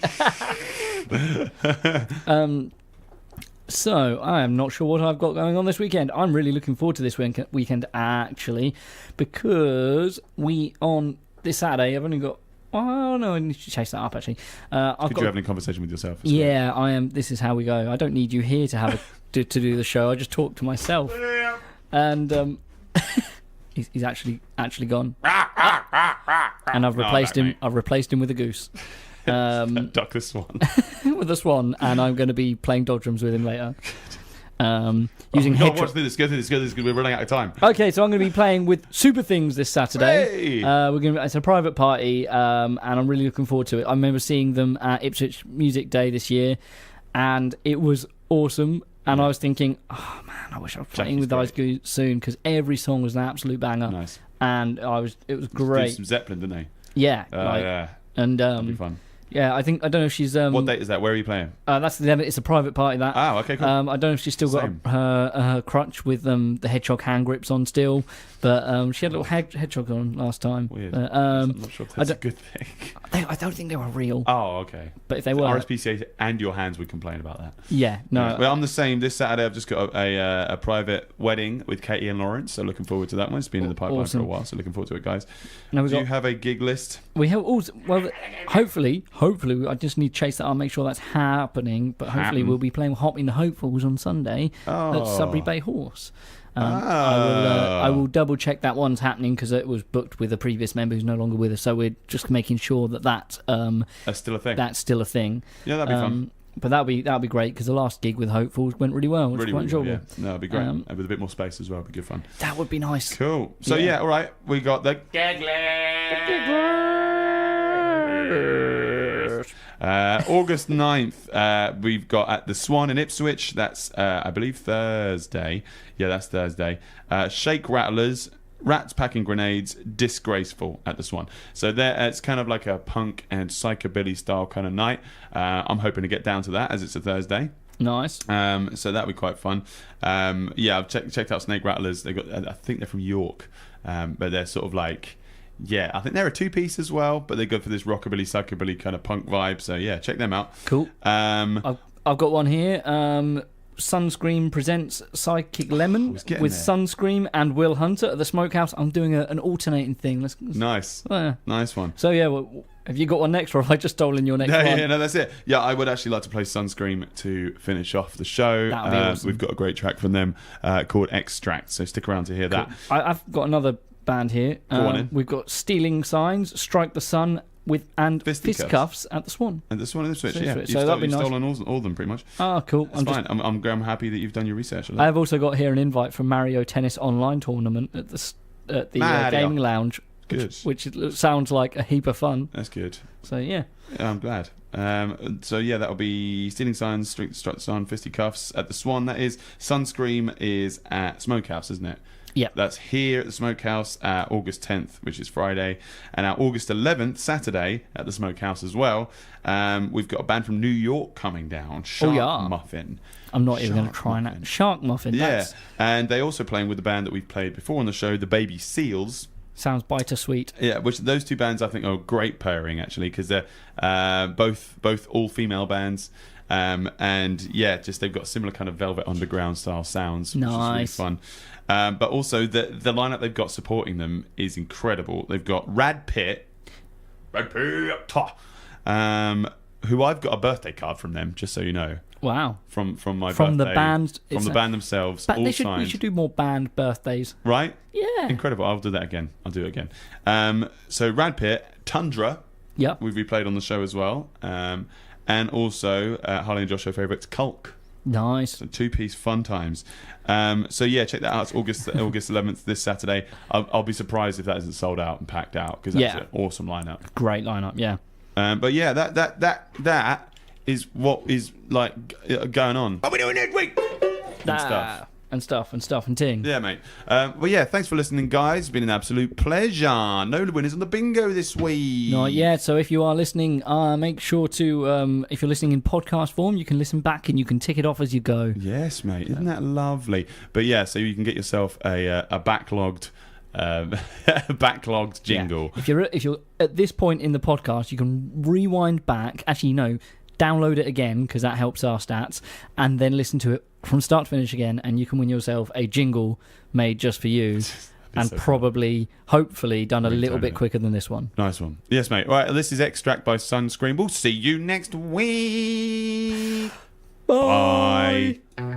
[SPEAKER 1] So I am not sure what I've got going on this weekend. I'm really looking forward to this weekend actually, because on this Saturday I've only got. Oh no, I need to chase that up actually.
[SPEAKER 2] Could you have a conversation with yourself?
[SPEAKER 1] Yeah, I am. This is how we go. I don't need you here to have to do the show. I just talk to myself. And he's actually gone. And I've replaced him. I've replaced him with a goose.
[SPEAKER 2] Duck the swan.
[SPEAKER 1] With a swan, and I'm going to be playing dog drums with him later. Using
[SPEAKER 2] watch this. Go through this. We're running out of time.
[SPEAKER 1] Okay, so I'm going to be playing with Super Things this Saturday.
[SPEAKER 2] Hey!
[SPEAKER 1] It's a private party, and I'm really looking forward to it. I remember seeing them at Ipswich Music Day this year, and it was awesome. And I was thinking, oh man, I wish I was playing with those guys soon, because every song was an absolute banger. Nice. And it was great.
[SPEAKER 2] Did some Zeppelin, didn't they?
[SPEAKER 1] Yeah.
[SPEAKER 2] Yeah.
[SPEAKER 1] And
[SPEAKER 2] that'd be fun.
[SPEAKER 1] Yeah, I don't know if she's.
[SPEAKER 2] What date is that? Where are you playing?
[SPEAKER 1] It's a private party. That.
[SPEAKER 2] Oh, okay, cool.
[SPEAKER 1] I don't know if she's still got her crutch with the hedgehog hand grips on still, but she had a little hedgehog on last time.
[SPEAKER 2] Weird. I'm not sure if that's a good thing.
[SPEAKER 1] I don't think they were real.
[SPEAKER 2] Oh, okay.
[SPEAKER 1] But if they were,
[SPEAKER 2] RSPCA and your hands would complain about that.
[SPEAKER 1] Yeah, no.
[SPEAKER 2] Yeah. Well, I'm the same. This Saturday, I've just got a private wedding with Katie and Lawrence, so looking forward to that one. It's been in the pipeline for a while, so looking forward to it, guys. Do you have a gig list?
[SPEAKER 1] We have also. Well, hopefully, I just need to chase that. I'll make sure that's happening. But hopefully, we'll be playing Hot in the Hopefuls on Sunday at Sudbury Bay Horse. I will double check that one's happening, because it was booked with a previous member who's no longer with us. So we're just making sure that's
[SPEAKER 2] still a thing.
[SPEAKER 1] That's still a thing.
[SPEAKER 2] Yeah, that'd be fun.
[SPEAKER 1] But that'll be great, because the last gig with Hopefuls went really well. It was quite enjoyable.
[SPEAKER 2] Yeah. No, it'd be great. And with a bit more space as well, it'd be good fun.
[SPEAKER 1] That would be nice.
[SPEAKER 2] Cool. So all right, we got the August 9th, we've got at the Swan in Ipswich. That's, I believe, Thursday. Yeah, that's Thursday. Shake Rattlers, Rats Packing Grenades, Disgraceful at the Swan. So it's kind of like a punk and psychobilly style kind of night. I'm hoping to get down to that, as it's a Thursday.
[SPEAKER 1] Nice.
[SPEAKER 2] So that'll be quite fun. I've checked out Snake Rattlers. I think they're from York, but they're sort of like. Yeah, I think they're a two-piece as well, but they go for this rockabilly, psychobilly kind of punk vibe. So yeah, check them out.
[SPEAKER 1] Cool. I've got one here. Sunscream presents Psychic Lemon with Sunscream and Will Hunter at the Smokehouse. I'm doing an alternating thing.
[SPEAKER 2] Nice. Nice one.
[SPEAKER 1] So yeah, have you got one next, or have I just stolen your next one?
[SPEAKER 2] Yeah, no, that's it. Yeah, I would actually like to play Sunscream to finish off the show.
[SPEAKER 1] That would be awesome.
[SPEAKER 2] We've got a great track from them called Extract, so stick around to hear that.
[SPEAKER 1] I've got another band here.
[SPEAKER 2] Go on in.
[SPEAKER 1] We've got Stealing Signs, Strike the Sun, with fisticuffs at the Swan.
[SPEAKER 2] And the Swan in Ipswich, yeah.
[SPEAKER 1] So that'd be nice.
[SPEAKER 2] You've stolen all of them, pretty much.
[SPEAKER 1] Ah, cool.
[SPEAKER 2] That's fine. I'm happy that you've done your research.
[SPEAKER 1] I have also got here an invite from Mario Tennis Online Tournament at the Gaming Lounge.
[SPEAKER 2] Good.
[SPEAKER 1] Which sounds like a heap of fun.
[SPEAKER 2] That's good.
[SPEAKER 1] So, yeah.
[SPEAKER 2] I'm glad. That'll be Stealing Signs, Struts on, Fisticuffs at the Swan. That is. Sunscream is at Smokehouse, isn't it?
[SPEAKER 1] Yeah.
[SPEAKER 2] That's here at the Smokehouse August 10th, which is Friday. And our August 11th, Saturday, at the Smokehouse as well. We've got a band from New York coming down, Shark Muffin.
[SPEAKER 1] I'm not even going to try and... Shark Muffin,
[SPEAKER 2] yeah. And they're also playing with the band that we've played before on the show, the Baby Seals.
[SPEAKER 1] Sounds bittersweet.
[SPEAKER 2] Yeah, which those two bands I think are a great pairing, actually, because they're both all-female bands. And yeah, just they've got similar kind of Velvet Underground style sounds, which is really fun. But also the lineup they've got supporting them is incredible. They've got Rad Pitt, who I've got a birthday card from them, just so you know.
[SPEAKER 1] Wow!
[SPEAKER 2] From my
[SPEAKER 1] birthday,
[SPEAKER 2] the band themselves.
[SPEAKER 1] But we should do more band birthdays,
[SPEAKER 2] right?
[SPEAKER 1] Yeah,
[SPEAKER 2] incredible. I'll do that again. I'll do it again. So Rad Pitt, Tundra.
[SPEAKER 1] Yeah,
[SPEAKER 2] we played on the show as well. And also Harley and Joshua favourites Culk.
[SPEAKER 1] Nice.
[SPEAKER 2] So 2-piece fun times. So yeah, check that out. It's August 11th, this Saturday. I'll be surprised if that isn't sold out and packed out, because that's an awesome lineup.
[SPEAKER 1] Great lineup, yeah.
[SPEAKER 2] But yeah, that is what is like going on. What are we doing next week?
[SPEAKER 1] And ting.
[SPEAKER 2] Yeah, mate. Well, yeah, thanks for listening, guys. It's been an absolute pleasure. No winners on the bingo this week.
[SPEAKER 1] Not yet. So if you are listening, make sure to, if you're listening in podcast form, you can listen back and you can tick it off as you go.
[SPEAKER 2] Yes, mate. Isn't that lovely? But yeah, so you can get yourself a backlogged jingle.
[SPEAKER 1] Yeah. If you're at this point in the podcast, you can rewind back. Actually, no. Download it again, because that helps our stats, and then listen to it from start to finish again, and you can win yourself a jingle made just for you, and probably, hopefully, done a little bit quicker than this one.
[SPEAKER 2] Nice one. Yes, mate. All right, this is Extract by Sunscream. We'll see you next week.
[SPEAKER 1] Bye.
[SPEAKER 2] Bye.